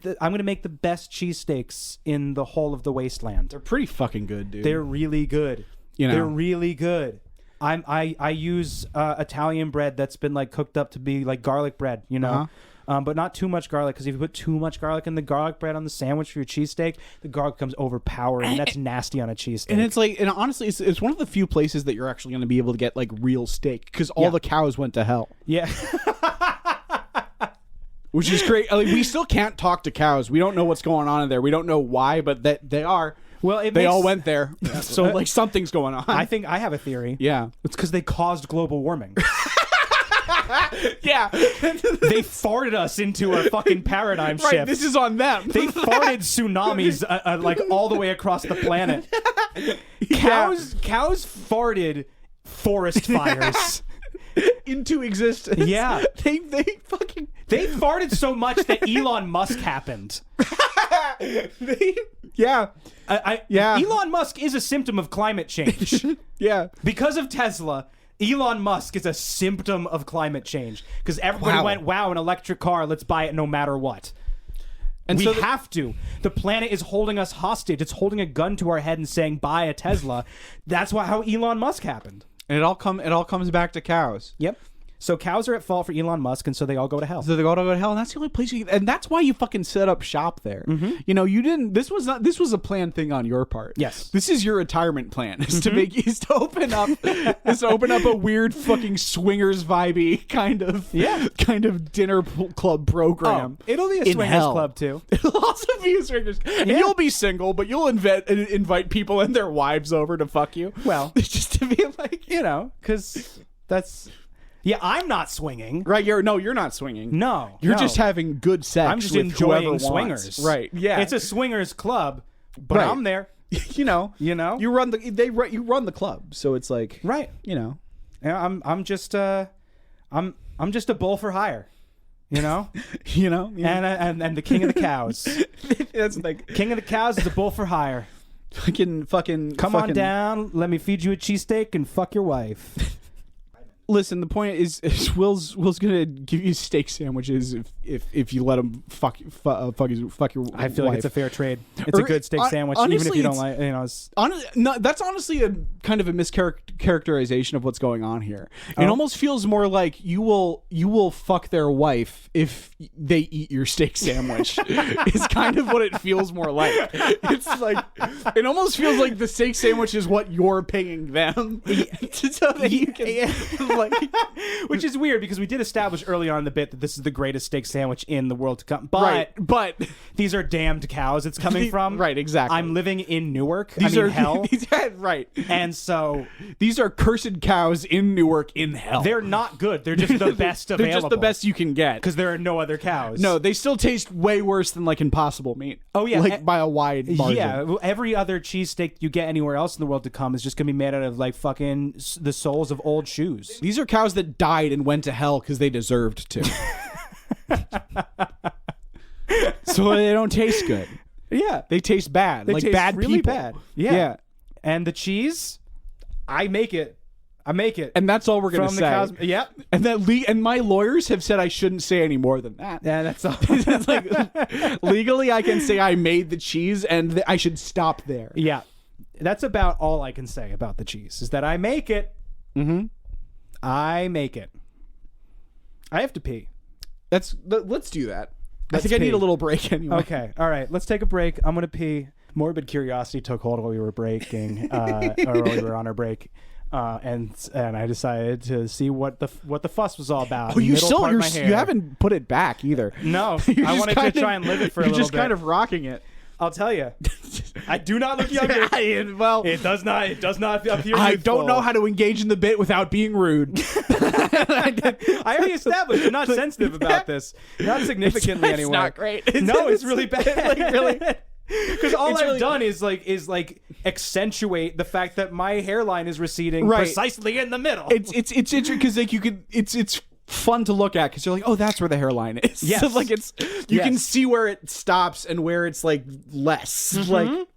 to make the best cheesesteaks in the whole of the wasteland. They're pretty fucking good, dude. They're really good. You know. They're really good. I use Italian bread that's been like cooked up to be like garlic bread, you know. But not too much garlic, because if you put too much garlic in the garlic bread on the sandwich for your cheesesteak, the garlic becomes overpowering, and that's nasty on a cheesesteak. And it's like, and honestly, it's one of the few places that you're actually going to be able to get like real steak, because all the cows went to hell. Yeah. Which is great. Like, we still can't talk to cows. We don't know what's going on in there. We don't know why, but that they are. Well, they all went there. So like something's going on. I think I have a theory. Yeah. It's because they caused global warming. Yeah. They farted us into a fucking paradigm shift. Right, this is on them. They farted tsunamis like all the way across the planet. Cows farted forest fires into existence. Yeah. They farted so much that Elon Musk happened. Yeah. Elon Musk is a symptom of climate change. Yeah. Because of Tesla, Elon Musk is a symptom of climate change, because everybody went, wow, an electric car, let's buy it no matter what. And we have to. The planet is holding us hostage. It's holding a gun to our head and saying, buy a Tesla. That's how Elon Musk happened. And it all comes back to cows. Yep. So cows are at fault for Elon Musk, and so they all go to hell. So they all go to hell, and that's the only place and that's why you fucking set up shop there. Mm-hmm. You know, you didn't. This was a planned thing on your part. Yes. This is your retirement plan. Is to open up a weird fucking swingers vibey kind of dinner club program. Oh, it'll be a swingers club too. It'll also be a swingers. Yeah. And you'll be single, but you'll invite people and their wives over to fuck you. Well, just to be like, you know, because that's. Yeah, I'm not swinging. Right, you're not swinging. No. You're just having good sex. I'm just with enjoying swingers. Right. Yeah. It's a swingers club, but I'm there. You know. You run the club, so it's like, right. You know. Yeah, I'm just a bull for hire. You know? You know? Yeah. And the king of the cows. That's like king of the cows is a bull for hire. Come on down, let me feed you a cheesesteak and fuck your wife. Listen, the point is Will's gonna give you steak sandwiches if you let him fuck your I feel wife. like it's a fair trade. It's a good steak sandwich, honestly, even if you don't like. You know, no, that's honestly a kind of a mischaracterization of what's going on here. It almost feels more like you will fuck their wife if they eat your steak sandwich. It's kind of what it feels more like. It's like it almost feels like the steak sandwich is what you're paying them, so that you can. Like, which is weird because we did establish early on in the bit that this is the greatest steak sandwich in the world to come. But these are damned cows it's coming from. Right, exactly. I'm living in Newark. These are hell. Right. And so these are cursed cows in Newark in hell. They're not good. They're just the best available. They're just the best you can get. Because there are no other cows. No, they still taste way worse than like Impossible meat. Oh, yeah. Like by a wide margin. Yeah. Every other cheesesteak you get anywhere else in the world to come is just going to be made out of like fucking the soles of old shoes. These are cows that died and went to hell because they deserved to. So they don't taste good. Yeah. They taste bad. They like taste bad really people. Bad. Yeah. And the cheese, I make it. And that's all we're going to say. Cows. Yep. And my lawyers have said I shouldn't say any more than that. Yeah, that's all. It's like, legally, I can say I made the cheese and I should stop there. Yeah. That's about all I can say about the cheese, is that I make it. Mm-hmm. I make it. I have to pee. Let's do that. I think I need a little break anyway. Okay. All right. Let's take a break. I'm going to pee. Morbid curiosity took hold while we were breaking, or while we were on our break. and I decided to see what the fuss was all about. Oh, you You haven't put it back either. No, I wanted to try and live it for a little bit. You're just kind of rocking it. I'll tell you, I do not look younger. Well, it does not appear. I youthful. don't know how to engage in the bit without being rude. I already established I'm not sensitive about this. Not significantly anyway. It's not great. It's really bad. Like, really. Because all I've done is accentuate the fact that my hairline is receding precisely in the middle. It's interesting because like it's fun to look at because you're like, oh, that's where the hairline is. Yes. So, like you can see where it stops and where it's like less. Mm-hmm. Like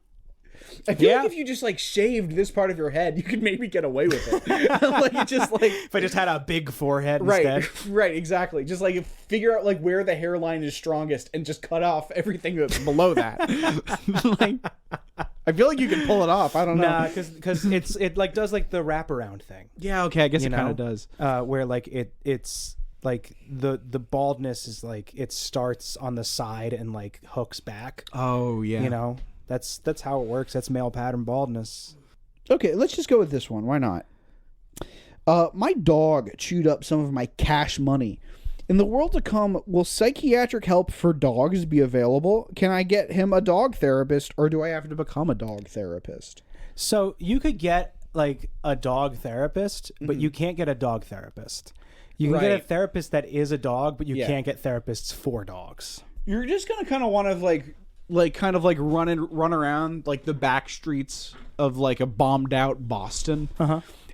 I feel like if you just like shaved this part of your head, you could maybe get away with it. Like just like if I just had a big forehead instead. Right, exactly. Just like figure out like where the hairline is strongest and just cut off everything that's below that. Like, I feel like you can pull it off. I don't know. Nah, because it like does like the wraparound thing. Yeah, okay, I guess it kind of does. Where like it's like the baldness is like it starts on the side and like hooks back. Oh yeah. You know? That's how it works. That's male pattern baldness. Okay, let's just go with this one. Why not? My dog chewed up some of my cash money. In the world to come, will psychiatric help for dogs be available? Can I get him a dog therapist, or do I have to become a dog therapist? So you could get like a dog therapist, but you can't get a dog therapist. You can get a therapist that is a dog, but you can't get therapists for dogs. You're just gonna kind of want to run around like the back streets of like a bombed out Boston.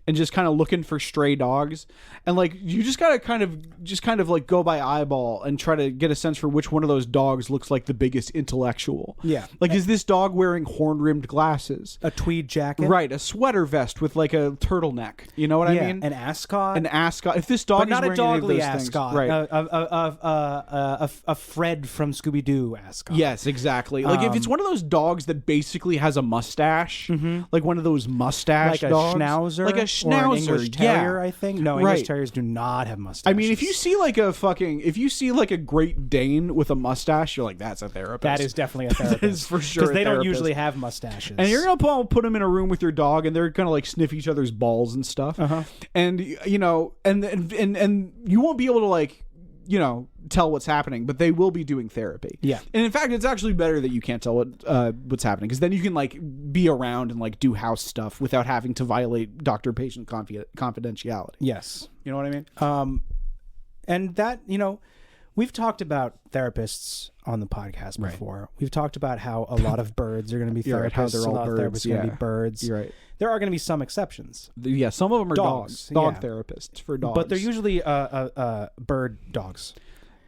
And just kind of looking for stray dogs, and like you just gotta kind of like go by eyeball and try to get a sense for which one of those dogs looks like the biggest intellectual. Yeah, like is this dog wearing horn-rimmed glasses, a tweed jacket, right, a sweater vest with like a turtleneck? You know what I mean? An ascot. If this dog but not is wearing a any of dogly those ascot, things, right? A Fred from Scooby-Doo ascot. Yes, exactly. Like if it's one of those dogs that basically has a mustache, like one of those mustache like dogs, a schnauzer, like a or an schnauzer, English terrier, I think. No, English terriers do not have mustaches. I mean, if you see like a Great Dane with a mustache, you're like, that's a therapist. That is definitely a therapist. That is for sure. Because they don't usually have mustaches. And you're gonna put them in a room with your dog, and they're gonna like sniff each other's balls and stuff. And you know, and you won't be able to like, you know, tell what's happening, but they will be doing therapy. Yeah. And in fact, it's actually better that you can't tell what's happening, because then you can like be around and like do house stuff without having to violate doctor-patient confidentiality. Yes. You know what I mean? And that, you know, we've talked about therapists on the podcast before. Right. We've talked about how a lot of birds are going to be therapists. Right, how they're all birds. Therapists are going to be birds. You're right. There are going to be some exceptions. Yeah, some of them are dogs. Dog therapists for dogs. But they're usually bird dogs.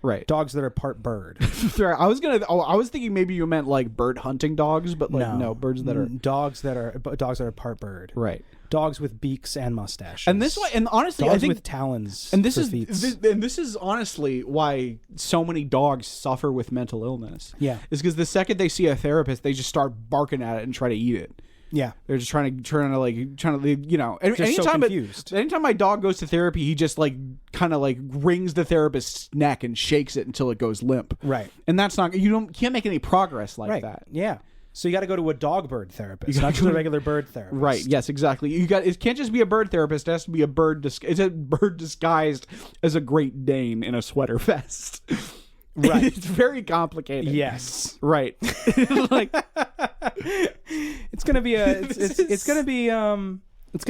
Right. Dogs that are part bird. I was thinking maybe you meant like bird hunting dogs, but like no birds that are dogs that are part bird. Right. Dogs with beaks and mustaches. And this way, and honestly, dogs I think with talons. And this is honestly why so many dogs suffer with mental illness. Yeah. Is because the second they see a therapist, they just start barking at it and try to eat it. Yeah, they're just trying to you know. Anytime my dog goes to therapy, he just like kind of like wrings the therapist's neck and shakes it until it goes limp. Right, and that's not can't make any progress like that. Yeah, so you got to go to a dog bird therapist, not just a regular bird therapist. Right. Yes, exactly. It can't just be a bird therapist. It has to be a bird. It's a bird disguised as a Great Dane in a sweater vest. Right. It's very complicated. Yes. Right. Like it's going to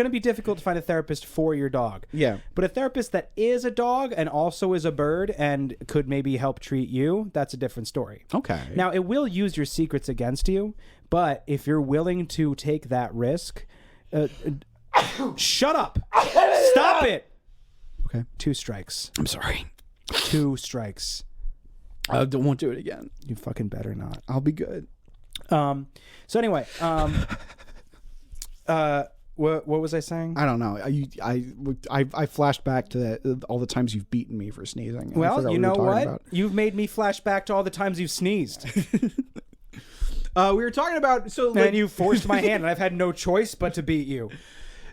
be difficult to find a therapist for your dog. Yeah. But a therapist that is a dog and also is a bird and could maybe help treat you, that's a different story. Okay. Now, it will use your secrets against you, but if you're willing to take that risk, shut up. Stop it. Okay. 2 strikes. I'm sorry. 2 strikes. I won't do it again. You fucking better not. I'll be good. So anyway, what was I saying? I don't know. I flashed back to all the times you've beaten me for sneezing. Well, you know what? You've made me flash back to all the times you've sneezed. We were talking about and you forced my hand, and I've had no choice but to beat you.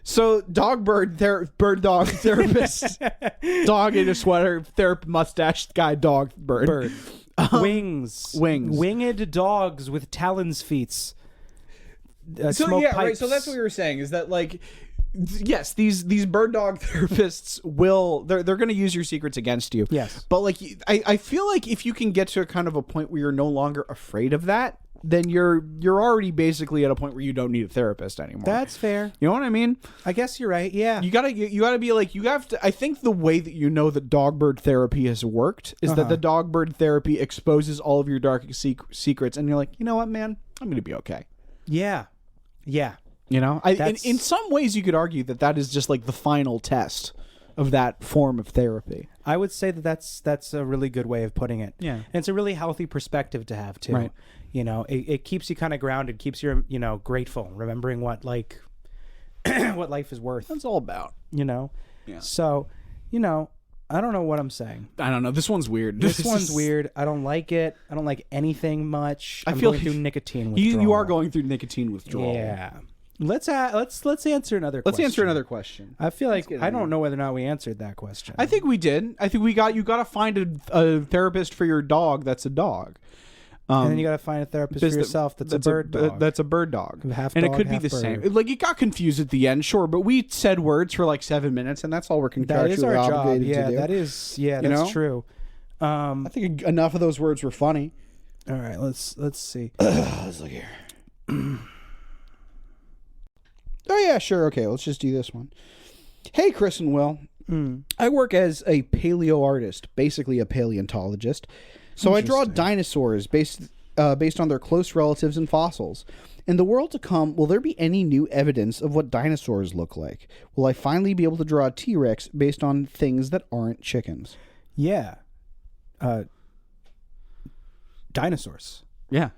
So bird dog therapist, dog in a sweater, mustache guy, dog bird. Wings. Winged dogs with talons feet. So that's what we were saying, is that like yes, these bird dog therapists they're going to use your secrets against you. Yes. But like I feel like if you can get to a kind of a point where you're no longer afraid of that, then you're already basically at a point where you don't need a therapist anymore. That's fair. You know what I mean? I guess you're right. Yeah. You gotta be like, you have to. I think the way that you know that dog bird therapy has worked is that the dog bird therapy exposes all of your darkest secrets, and you're like, you know what, man, I'm gonna be okay. Yeah. Yeah. You know, in some ways you could argue that is just like the final test of that form of therapy. I would say that's a really good way of putting it. Yeah. And it's a really healthy perspective to have too. Right. You know, it keeps you kind of grounded, keeps you, you know, grateful, remembering what like what life is worth. That's all about. You know? Yeah. So, you know, I don't know what I'm saying. I don't know. This one's weird. This one's weird. I don't like it. I don't like anything much. I I'm feel going like through nicotine withdrawal. you are going through nicotine withdrawal. Yeah. Let's answer another question. Let's answer another question. I feel like I don't know whether or not we answered that question. I think we did. I think you got to find a therapist for your dog that's a dog. And then you got to find a therapist for yourself that's a bird dog. That's a bird dog. Half and dog, it could be half the bird. same. Like, it got confused at the end, sure, but we said words for like 7 minutes, and that's all we're contractually That is our job. obligated Yeah, to do. that is. Yeah, You that's know? true. I think enough of those words were funny. All right, let's see. Let's look here. Oh, yeah, sure. Okay, let's just do this one. Hey, Chris and Will. I work as a paleo artist, basically a paleontologist. So I draw dinosaurs based on their close relatives and fossils. In the world to come, will there be any new evidence of what dinosaurs look like? Will I finally be able to draw a T-Rex based on things that aren't chickens? Yeah. Dinosaurs. Yeah.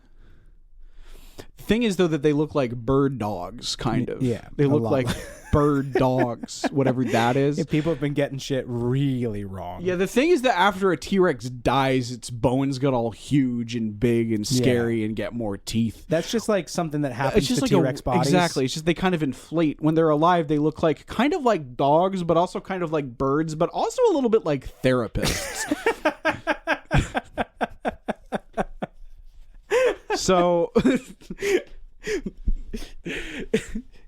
The thing is, though, that they look like bird dogs, kind of. Yeah, They a look lot. like bird dogs, whatever that is. Yeah, people have been getting shit really wrong. Yeah, the thing is that after a T-Rex dies, its bones get all huge and big and scary and get more teeth. That's just like something that happens It's just to like T-Rex bodies. Exactly. It's just they kind of inflate. When they're alive, they look like kind of like dogs, but also kind of like birds, but also a little bit like therapists. So,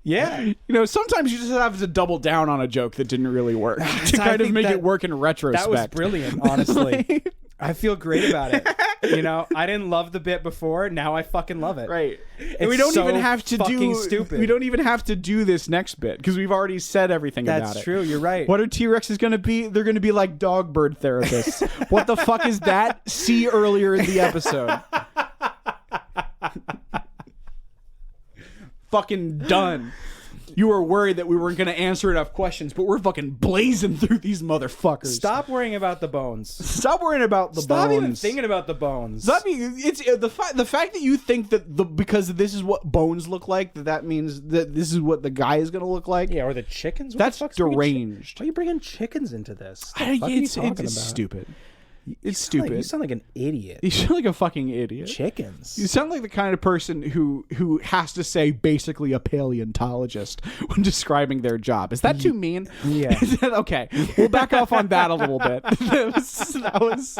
Yeah. you know, sometimes you just have to double down on a joke that didn't really work to kind of make it work in retrospect. That was brilliant, honestly. I feel great about it. You know, I didn't love the bit before. Now I fucking love it. Right. It's And we don't so even have to fucking do stupid. We don't even have to do this next bit because we've already said everything about it. That's true. You're right. What are T-Rexes going to be? They're going to be like dog bird therapists. What the fuck is that? See earlier in the episode. Fucking done. You were worried that we weren't going to answer enough questions, but we're fucking blazing through these motherfuckers. Stop worrying about the bones. Stop worrying about the bones. Stop even thinking about the bones. It's the fact that you think that because this is what bones look like, that means that this is what the guy is going to look like. Yeah, or the chickens. What That's the fuck's bringing deranged. Why are you bringing chickens into this? It's stupid. It's stupid. You sound like an idiot. You sound like a fucking idiot. Chickens. You sound like the kind of person who has to say basically a paleontologist when describing their job. Is that too mean? Yeah. Okay. We'll back off on that a little bit. that was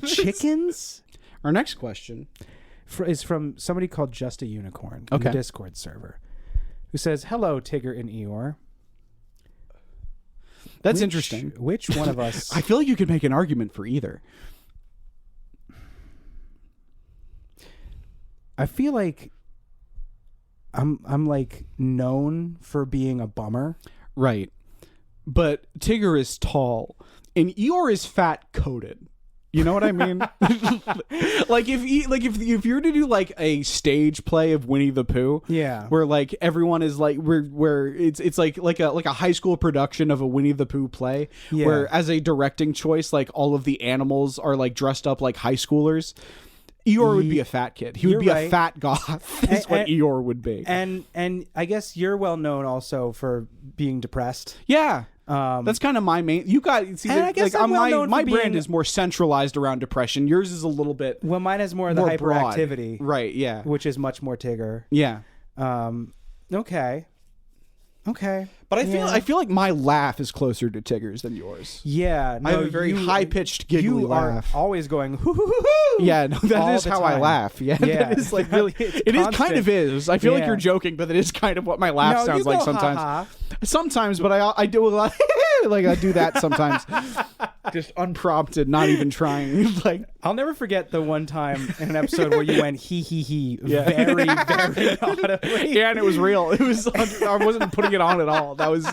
Chickens? Our next question Is from somebody called Just a Unicorn in Okay. the Discord server, who says, "Hello, Tigger and Eeyore. That's interesting. Which one of us?" I feel like you could make an argument for either. I feel like I'm like known for being a bummer. Right. But Tigger is tall and Eeyore is fat coated. You know what I mean? like if you're to do like a stage play of Winnie the Pooh, Yeah. where like everyone is like where it's like a high school production of a Winnie the Pooh play, Yeah. where as a directing choice, like all of the animals are like dressed up like high schoolers. Eeyore would be a fat kid. He would You're be right. a fat goth. Is what Eeyore would be. And I guess you're well known also for being depressed. Yeah. That's kind of my main. You got see, And I guess I'm well known my for brand being- is more centralized around depression. Yours is a little bit Well, mine has more of the more broad. hyperactivity, Right? Yeah. which is much more Tigger. Yeah. Okay. Okay. But I feel like my laugh is closer to Tigger's than yours. Yeah. No, I have a very high-pitched, giggly laugh. Are always going, hoo, hoo, hoo, hoo. Yeah, no, that is how I laugh. Yeah, Yeah. that is like really. It is kind of is. I feel like you're joking, but it is kind of what my laugh sounds like sometimes. Ha-ha. Sometimes, but I do a lot. Like I do that sometimes, just unprompted, not even trying. Like I'll never forget the one time in an episode where you went he very very audibly. Yeah, and it was real. It was. I wasn't putting it on at all. That was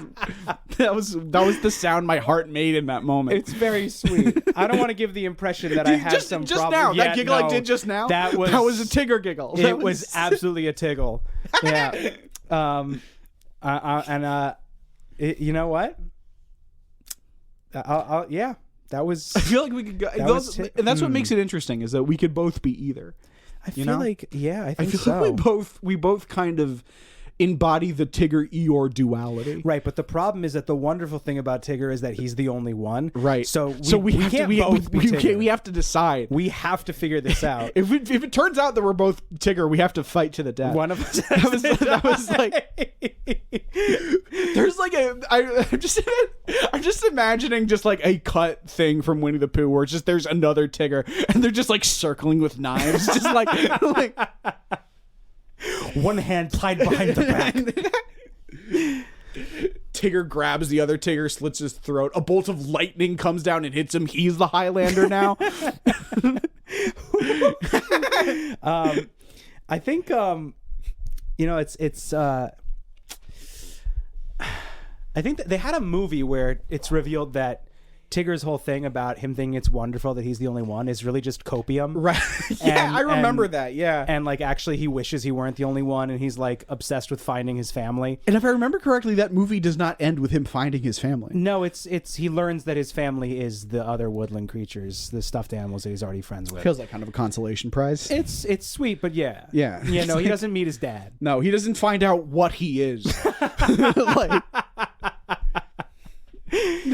the sound my heart made in that moment. It's very sweet. I don't want to give the impression that I have some just problem. now. That giggle I did just now. That was a Tigger giggle. It was absolutely a tiggle. Yeah. You know what? Yeah. That was. I feel like we could go. And that's what makes it interesting is that we could both be either. I feel like I think feel so. Like we both kind of embody the Tigger Eeyore duality. Right, but the problem is that the wonderful thing about Tigger is that he's the only one. Right. So we can't both be Tigger. We have to decide. We have to figure this out. If it turns out that we're both Tigger, we have to fight to the death. One of us. That was like. There's like I'm just imagining just like a cut thing from Winnie the Pooh where it's just there's another Tigger and they're just like circling with knives, just like one hand tied behind the back. Tigger grabs the other Tigger, slits his throat. A bolt of lightning comes down and hits him. He's the Highlander now. I think it's I think that they had a movie where it's revealed that Tigger's whole thing about him thinking it's wonderful that he's the only one is really just copium. Right. Yeah, I remember that. Yeah. And like actually he wishes he weren't the only one and he's like obsessed with finding his family. And if I remember correctly, that movie does not end with him finding his family. No, it's he learns that his family is the other woodland creatures, the stuffed animals that he's already friends with. Feels like kind of a consolation prize. It's sweet, but yeah. Yeah. Yeah, no, he doesn't meet his dad. No, he doesn't find out what he is. Like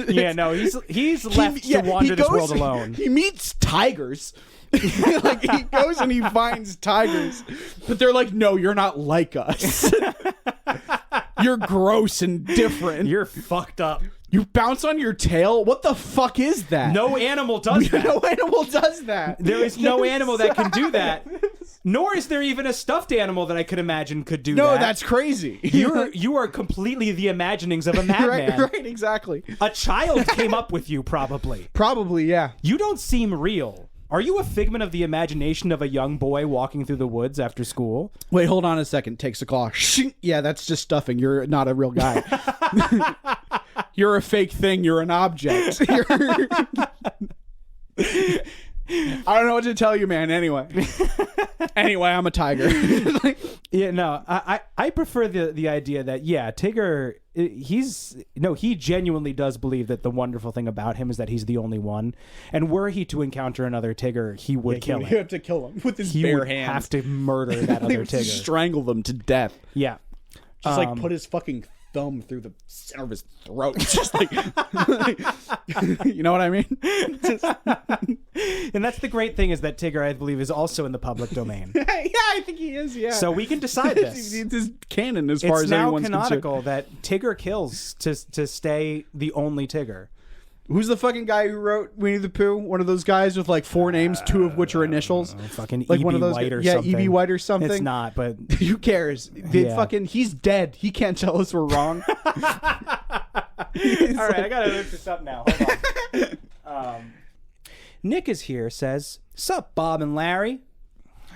yeah, no, he's left to wander this world alone. He meets tigers. Like he goes and he finds tigers, but they're like, "No, you're not like us. You're gross and different. You're fucked up. You bounce on your tail? What the fuck is that? No animal does that. No animal does that. There is no animal that can do that. Nor is there even a stuffed animal that I could imagine could do that. No, that's crazy. You are completely the imaginings of a madman. Right, exactly. A child came up with you, probably. Probably, yeah. You don't seem real. Are you a figment of the imagination of a young boy walking through the woods after school? Wait, hold on a second. Takes a claw. Yeah, that's just stuffing. You're not a real guy. You're a fake thing. You're an object. I don't know what to tell you, man. Anyway, I'm a tiger. Yeah, no, I prefer the idea that Tigger, he genuinely does believe that the wonderful thing about him is that he's the only one, and were he to encounter another Tigger, he would kill him. He would have to kill him with his bare hands. Have to murder that other Tigger, strangle them to death. Yeah, just like put his fucking thumb through the center of his throat. Just like, you know what I mean? And that's the great thing is that Tigger, I believe, is also in the public domain. Yeah, I think he is. Yeah. So we can decide this. It's canon as far as anyone's concerned. It's now canonical that Tigger kills to stay the only Tigger. Who's the fucking guy who wrote Winnie the Pooh? One of those guys with like 4 names, 2 of which are initials. Fucking like E.B. one of those White or something. E.B. White or something. It's not, but who cares? He's dead. He can't tell us we're wrong. All right, I gotta look this up now. Hold on. Nick is here. Says, "Sup, Bob and Larry."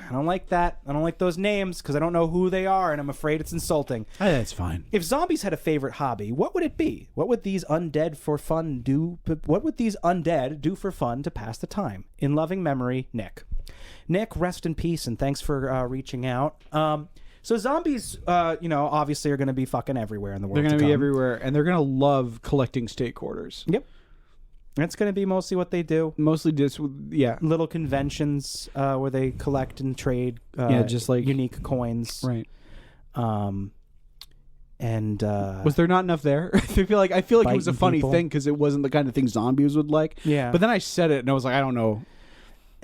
I don't like that. I don't like those names because I don't know who they are, and I'm afraid it's insulting. That's fine. If zombies had a favorite hobby, what would it be? What would these undead do for fun to pass the time? In loving memory, Nick. Nick, rest in peace, and thanks for reaching out. So zombies, obviously are going to be fucking everywhere in the world. They're going to be everywhere, and they're going to love collecting state quarters. Yep. That's going to be mostly what they do. Mostly just, little conventions where they collect and trade just like unique coins. Right. And was there not enough there? I feel like it was a funny people. thing because it wasn't the kind of thing zombies would like. Yeah. But then I said it and I was like, I don't know.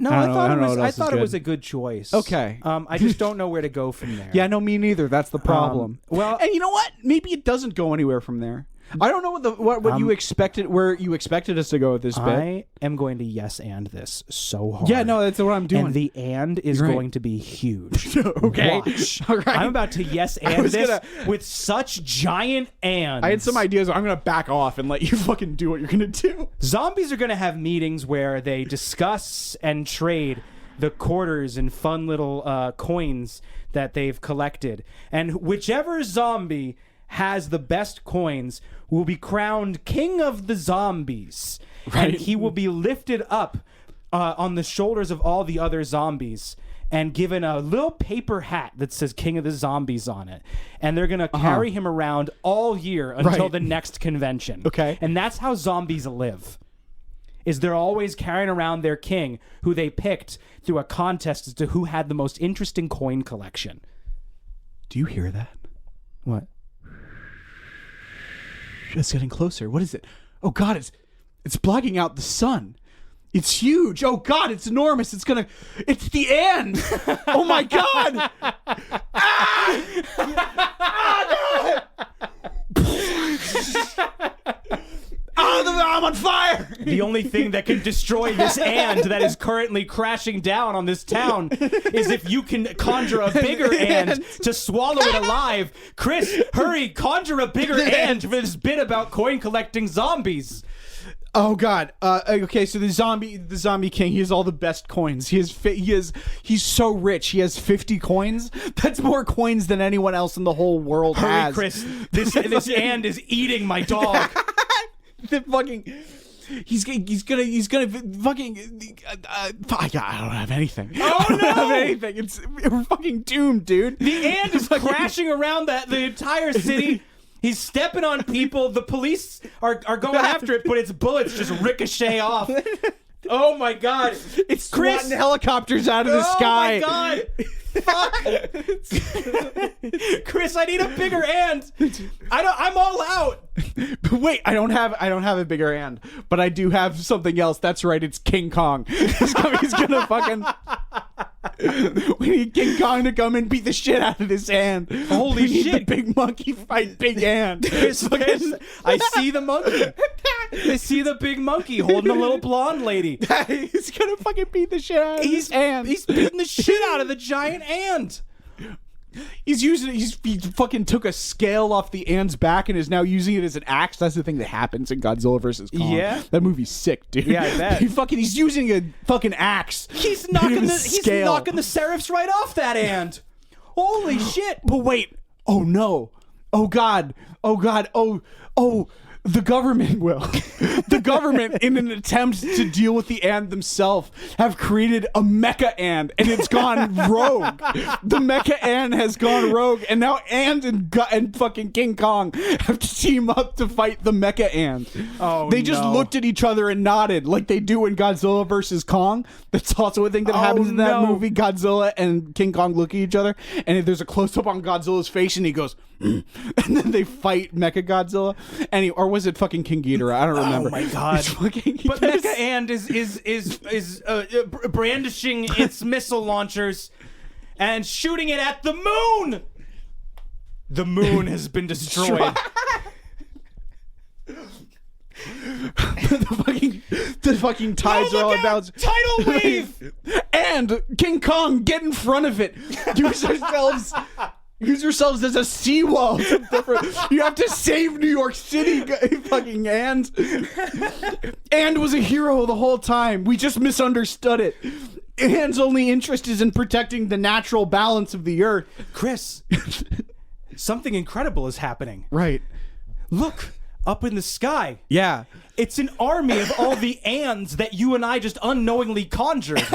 No, I thought it was a good choice. Okay. I just don't know where to go from there. Yeah, no, me neither. That's the problem. Well, and you know what? Maybe it doesn't go anywhere from there. I don't know what you expected, where you expected us to go with this bit. I am going to yes and this so hard. Yeah, no, that's what I'm doing. And the and is going to be huge. Okay. Watch. All right. I'm about to yes and this with such giant ands. I had some ideas. I'm going to back off and let you fucking do what you're going to do. Zombies are going to have meetings where they discuss and trade the quarters and fun little coins that they've collected. And whichever zombie has the best coins will be crowned king of the zombies. Right. And he will be lifted up on the shoulders of all the other zombies and given a little paper hat that says King of the Zombies on it. And they're going to carry him around all year until the next convention. Okay. And that's how zombies live. Is they're always carrying around their king, who they picked through a contest as to who had the most interesting coin collection. Do you hear that? What? It's getting closer. What is it? Oh God, it's blocking out the sun. It's huge. Oh God, it's enormous. It's the end. Oh my God. I'm on fire. The only thing that can destroy this ant that is currently crashing down on this town is if you can conjure a bigger ant to swallow it alive. Chris, hurry, conjure a bigger ant for this bit about coin collecting zombies. Oh God. Okay, so the zombie king, he has all the best coins. He's so rich. He has 50 coins. That's more coins than anyone else in the whole world has. Hurry, Chris. This ant is eating my dog. The fucking he's gonna fucking I don't have anything. Oh no! I don't have anything. We're fucking doomed, dude. The ant is crashing around the entire city. He's stepping on people. The police are going after it, but its bullets just ricochet off. Oh my God! It's Chris swatting helicopters out of the sky. Oh my God! Fuck! Chris, I need a bigger ant. I'm all out. But wait, I don't have a bigger ant, but I do have something else. That's right, it's King Kong. He's gonna fucking. We need King Kong to come and beat the shit out of this ant. Holy shit! The big monkey fight big ant. Chris, I see the monkey. I see the big monkey holding a little blonde lady. He's gonna fucking beat the shit out of this ant. He's beating the shit out of the giant ant. He fucking took a scale off the ant's back and is now using it as an axe. That's the thing that happens in Godzilla vs. Kong. Yeah, that movie's sick, dude. Yeah, I bet. He's using a fucking axe. He's knocking the serifs right off that ant. Holy shit! But wait. Oh no. Oh God. Oh God. Oh. The government will. The government, in an attempt to deal with the ant themselves, have created a mecha ant, and it's gone rogue. The mecha ant has gone rogue, and now Ant and fucking King Kong have to team up to fight the mecha ant. Oh, they just looked at each other and nodded like they do in Godzilla vs. Kong. That's also a thing that happens in that movie. Godzilla and King Kong look at each other, and there's a close-up on Godzilla's face, and he goes, and then they fight Mecha Godzilla. Or was it fucking King Ghidorah? I don't remember. Oh my God! But Mecha Ant is brandishing its missile launchers and shooting it at the moon. The moon has been destroyed. the fucking tides are all about tidal wave. And King Kong, get in front of it. Use yourselves as a seawall. You have to save New York City, fucking And. And was a hero the whole time. We just misunderstood it. And's only interest is in protecting the natural balance of the earth. Chris, something incredible is happening. Right. Look, up in the sky. Yeah. It's an army of all the ands that you and I just unknowingly conjured.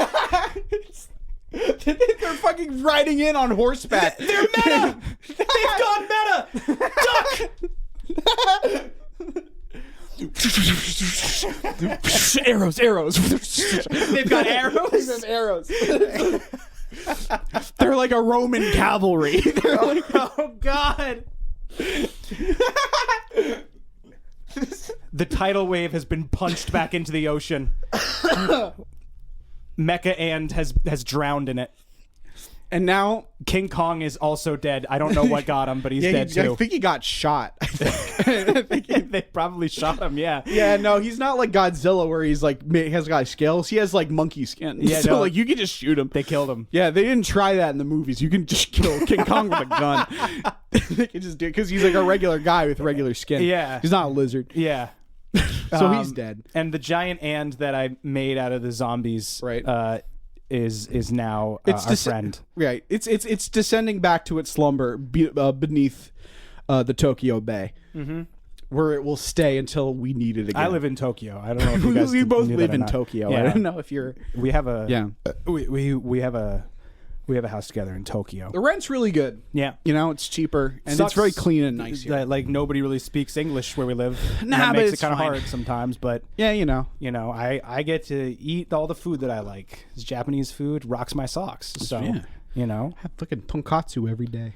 They're fucking riding in on horseback. They're meta. They've gone meta. Duck. Arrows. They've got arrows. They're like a Roman cavalry. Oh God. The tidal wave has been punched back into the ocean. Mecha and has drowned in it. And now King Kong is also dead. I don't know what got him, but he's dead too. I think he got shot. I think. They probably shot him. Yeah. Yeah, no, he's not like Godzilla where he's like he has got scales. He has like monkey skin. Yeah, so no. like you can just shoot him. They killed him. Yeah, they didn't try that in the movies. You can just kill King Kong with a gun. They can just do it because he's like a regular guy with regular skin. Yeah. He's not a lizard. Yeah. So he's dead. And the giant and that I made out of the zombies, Right. Is now our friend. Right. It's descending back to its slumber beneath the Tokyo Bay, where it will stay until we need it again. I live in Tokyo. I don't know if you guys we both knew live that or in not. Tokyo. Yeah. I don't know if you're. We have a we have a house together in Tokyo. The rent's really good. Yeah. You know, it's cheaper and Sucks it's very clean and nice here. that, like, nobody really speaks English where we live. And Nah, that but makes it it's kind of fine. hard sometimes, but Yeah, you know. I get to eat all the food that I like. This Japanese food rocks my socks. So, Yeah. Have fucking tonkatsu every day.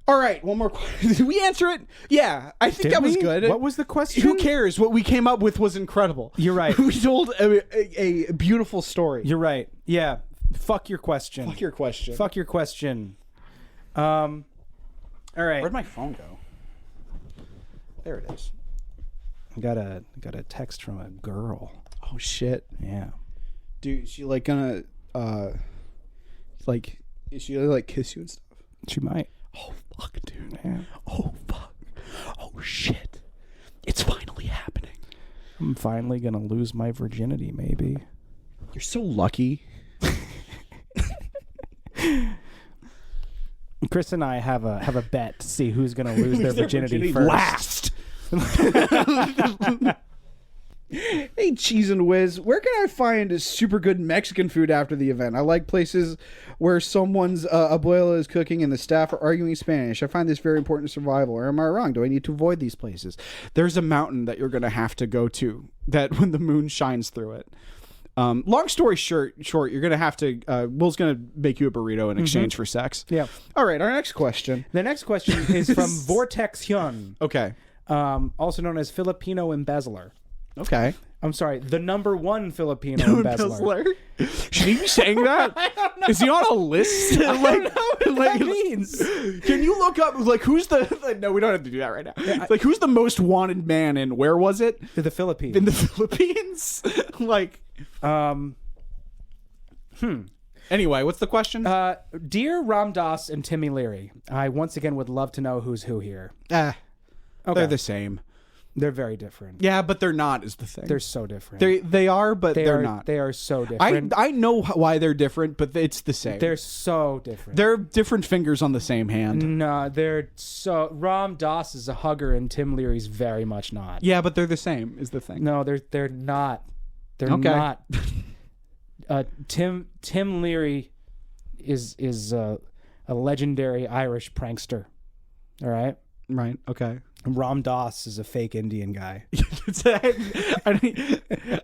All right, one more question. Did we answer it? Yeah, I think that was good. What was the question? Who cares? What we came up with was incredible. You're right. We told a beautiful story. You're right. Yeah. Fuck your question. Fuck your question. Fuck your question. All right. Where'd my phone go? There it is. I got a text from a girl. Oh shit. Yeah. Dude, is she like gonna like is she gonna like kiss you and stuff? She might. Oh fuck, dude. Yeah. Oh fuck. Oh shit. It's finally happening. I'm finally gonna lose my virginity, maybe. You're so lucky. Chris and I have a bet to see who's gonna lose their virginity first. Last. Hey, Cheese and Whiz, where can I find super good Mexican food after the event? I like places where someone's abuela is cooking and the staff are arguing Spanish. I find this very important to survival. Or am I wrong? Do I need to avoid these places? There's a mountain that you're going to have to go to that when the moon shines through it. Long story short, you're going to have to... Will's going to make you a burrito in exchange for sex. Yeah. All right, our next question. The next question is from Vortex Hyun, Okay. also known as Filipino Embezzler. Okay. I'm sorry, the #1 Filipino embezzler. Should he be saying that? I don't know. Is he on a list? I don't know what that means. Can you look up like who's the? No, we don't have to do that right now. Like who's the most wanted man and where was it? The Philippines. In the Philippines. Like. Anyway, what's the question? Dear Ram Dass and Timmy Leary, I once again would love to know who's who here. Okay. They're the same. They're very different. Yeah, but they're not. Is the thing. They're so different. They are, but they're not. They are so different. I know why they're different, but it's the same. They're so different. They're different fingers on the same hand. No, they're so. Ram Dass is a hugger, and Tim Leary's very much not. Yeah, but they're the same. Is the thing. No, they're not. They're Okay. not. Tim Leary is a legendary Irish prankster. All right. Right. Okay. Ram Dass is a fake Indian guy.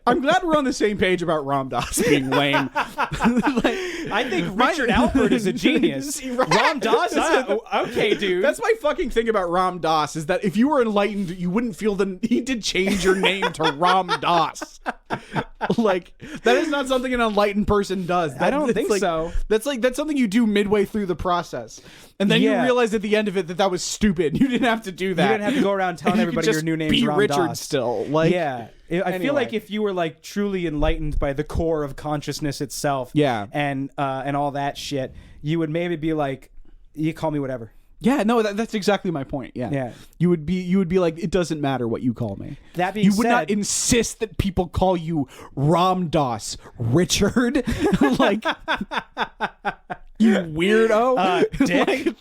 I'm glad we're on the same page about Ram Dass being lame. I think Richard Alpert is a genius. Ram Dass, okay, dude. That's my fucking thing about Ram Dass is that if you were enlightened, you wouldn't feel the need to change your name to Ram Dass. Like that is not something an enlightened person does. I don't think so. That's something you do midway through the process, and then you realize at the end of it that was stupid. You didn't have to do that. You didn't have to go around telling everybody your new name's be Ram Richard Dass. still. Like yeah. I feel like if you were like truly enlightened by the core of consciousness itself, and all that shit, you would maybe be like, you call me whatever. Yeah, no, that's exactly my point. Yeah. You would be like, it doesn't matter what you call me. That being you would said, not insist that people call you Ram Dass Richard. Like you weirdo. Dick.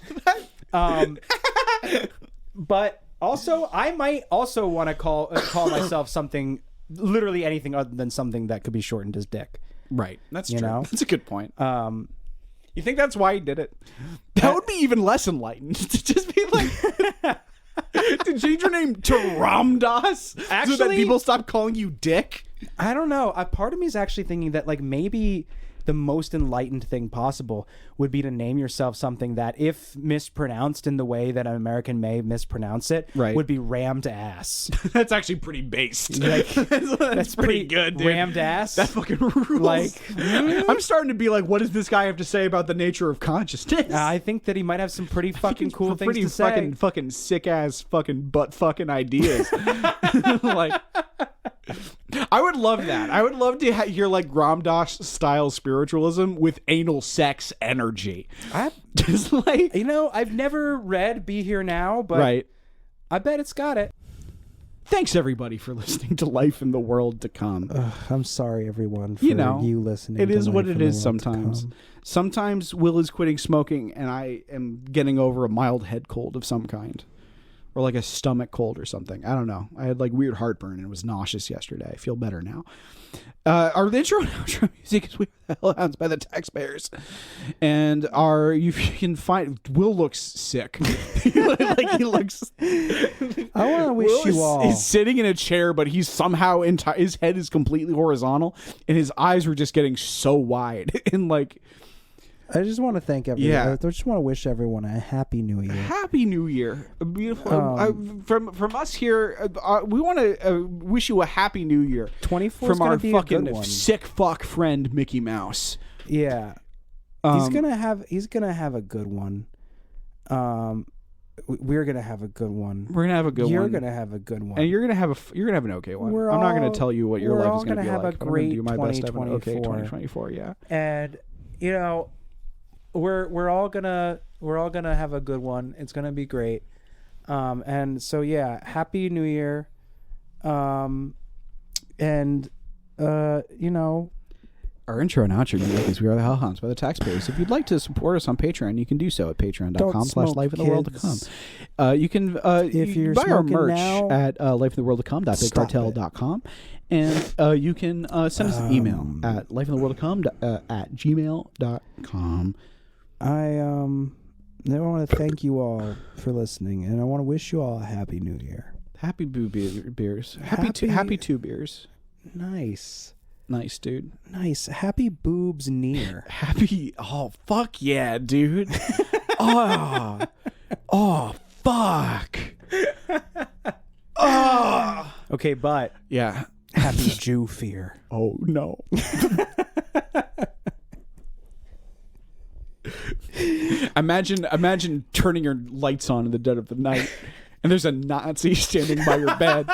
But also, I might also want to call myself something, literally anything other than something that could be shortened as Dick. Right. That's You true. know? That's a good point. You think that's why he did it? That would be even less enlightened. To just be like, to change your name to Ram Dass so that Actually- people stop calling you Dick. I don't know. A part of me is actually thinking that like maybe the most enlightened thing possible would be to name yourself something that, if mispronounced in the way that an American may mispronounce it, Right. would be rammed ass. That's actually pretty based. Like, that's pretty good, dude. Rammed ass. That fucking rules. Like, I'm starting to be like, what does this guy have to say about the nature of consciousness? I think that he might have some pretty fucking cool things pretty to say. fucking sick ass fucking butt fucking ideas. Like, I would love that. I would love to hear like Ram Dass style spiritualism with anal sex energy. Just like, You know, I've never read Be Here Now, but right. I bet it's got it. Thanks everybody for listening to Life in the World to Come. I'm sorry, everyone, for You know, listening. It is what it is sometimes. Sometimes Will is quitting smoking and I am getting over a mild head cold of some kind. Or like a stomach cold or something. I don't know. I had like weird heartburn and was nauseous yesterday. I feel better now. Our intro and outro music is We Are the Hellhounds by the Taxpayers. And you can find Will looks sick. Like he looks. I want to wish Will you all. is sitting in a chair, but he's somehow his head is completely horizontal, and his eyes were just getting so wide and like. I just want to thank everyone. Yeah. I just want to wish everyone a happy New Year. Happy New Year, a beautiful. From us here, we want to wish you a happy New Year. 24 from our be a fucking good one. sick fuck friend Mickey Mouse. Yeah, he's gonna have a good one. We're gonna have a good one. We're gonna have a good one. You're gonna have a good one. And you're gonna have an okay one. I'm not gonna tell you what your life is gonna be have like. A great I'm gonna do my best to have an okay 2024. 2024. Yeah. And you know, we're all gonna have a good one. It's gonna be great. And so yeah, happy New Year. And you know, our intro and outro music is We Are the Hellhounds by the Taxpayers. If you'd like to support us on Patreon, you can do so at patreon.com/lifeintheworldtocome. You can if you're buy our merch now, at lifeintheworldtocome.bigcartel.com. And you can send us an email at lifeintheworldtocome@gmail.com. I want to thank you all for listening, and I want to wish you all a happy New Year. Happy boo beers. Happy two beers. Nice. Nice, dude. Nice. Happy boobs near. Happy. Oh, fuck yeah, dude. Oh, fuck. Oh. Okay, but Yeah. happy Jew fear. Oh, no. Imagine turning your lights on in the dead of the night and there's a Nazi standing by your bed.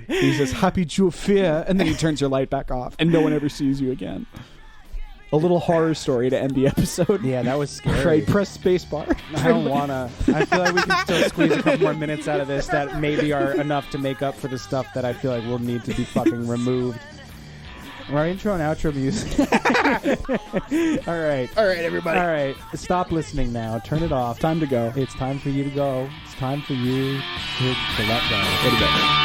He says, "Happy Jew fear," and then he turns your light back off and no one ever sees you again. A little horror story to end the episode. Yeah, that was scary. Right, press spacebar. I don't wanna. I feel like we can still squeeze a couple more minutes out of this that maybe are enough to make up for the stuff that I feel like will need to be fucking removed. Our intro and outro music. All right, everybody. all right. Stop listening now. Turn it off. Time to go. It's time for you to go. It's time for you to let go. Go to bed.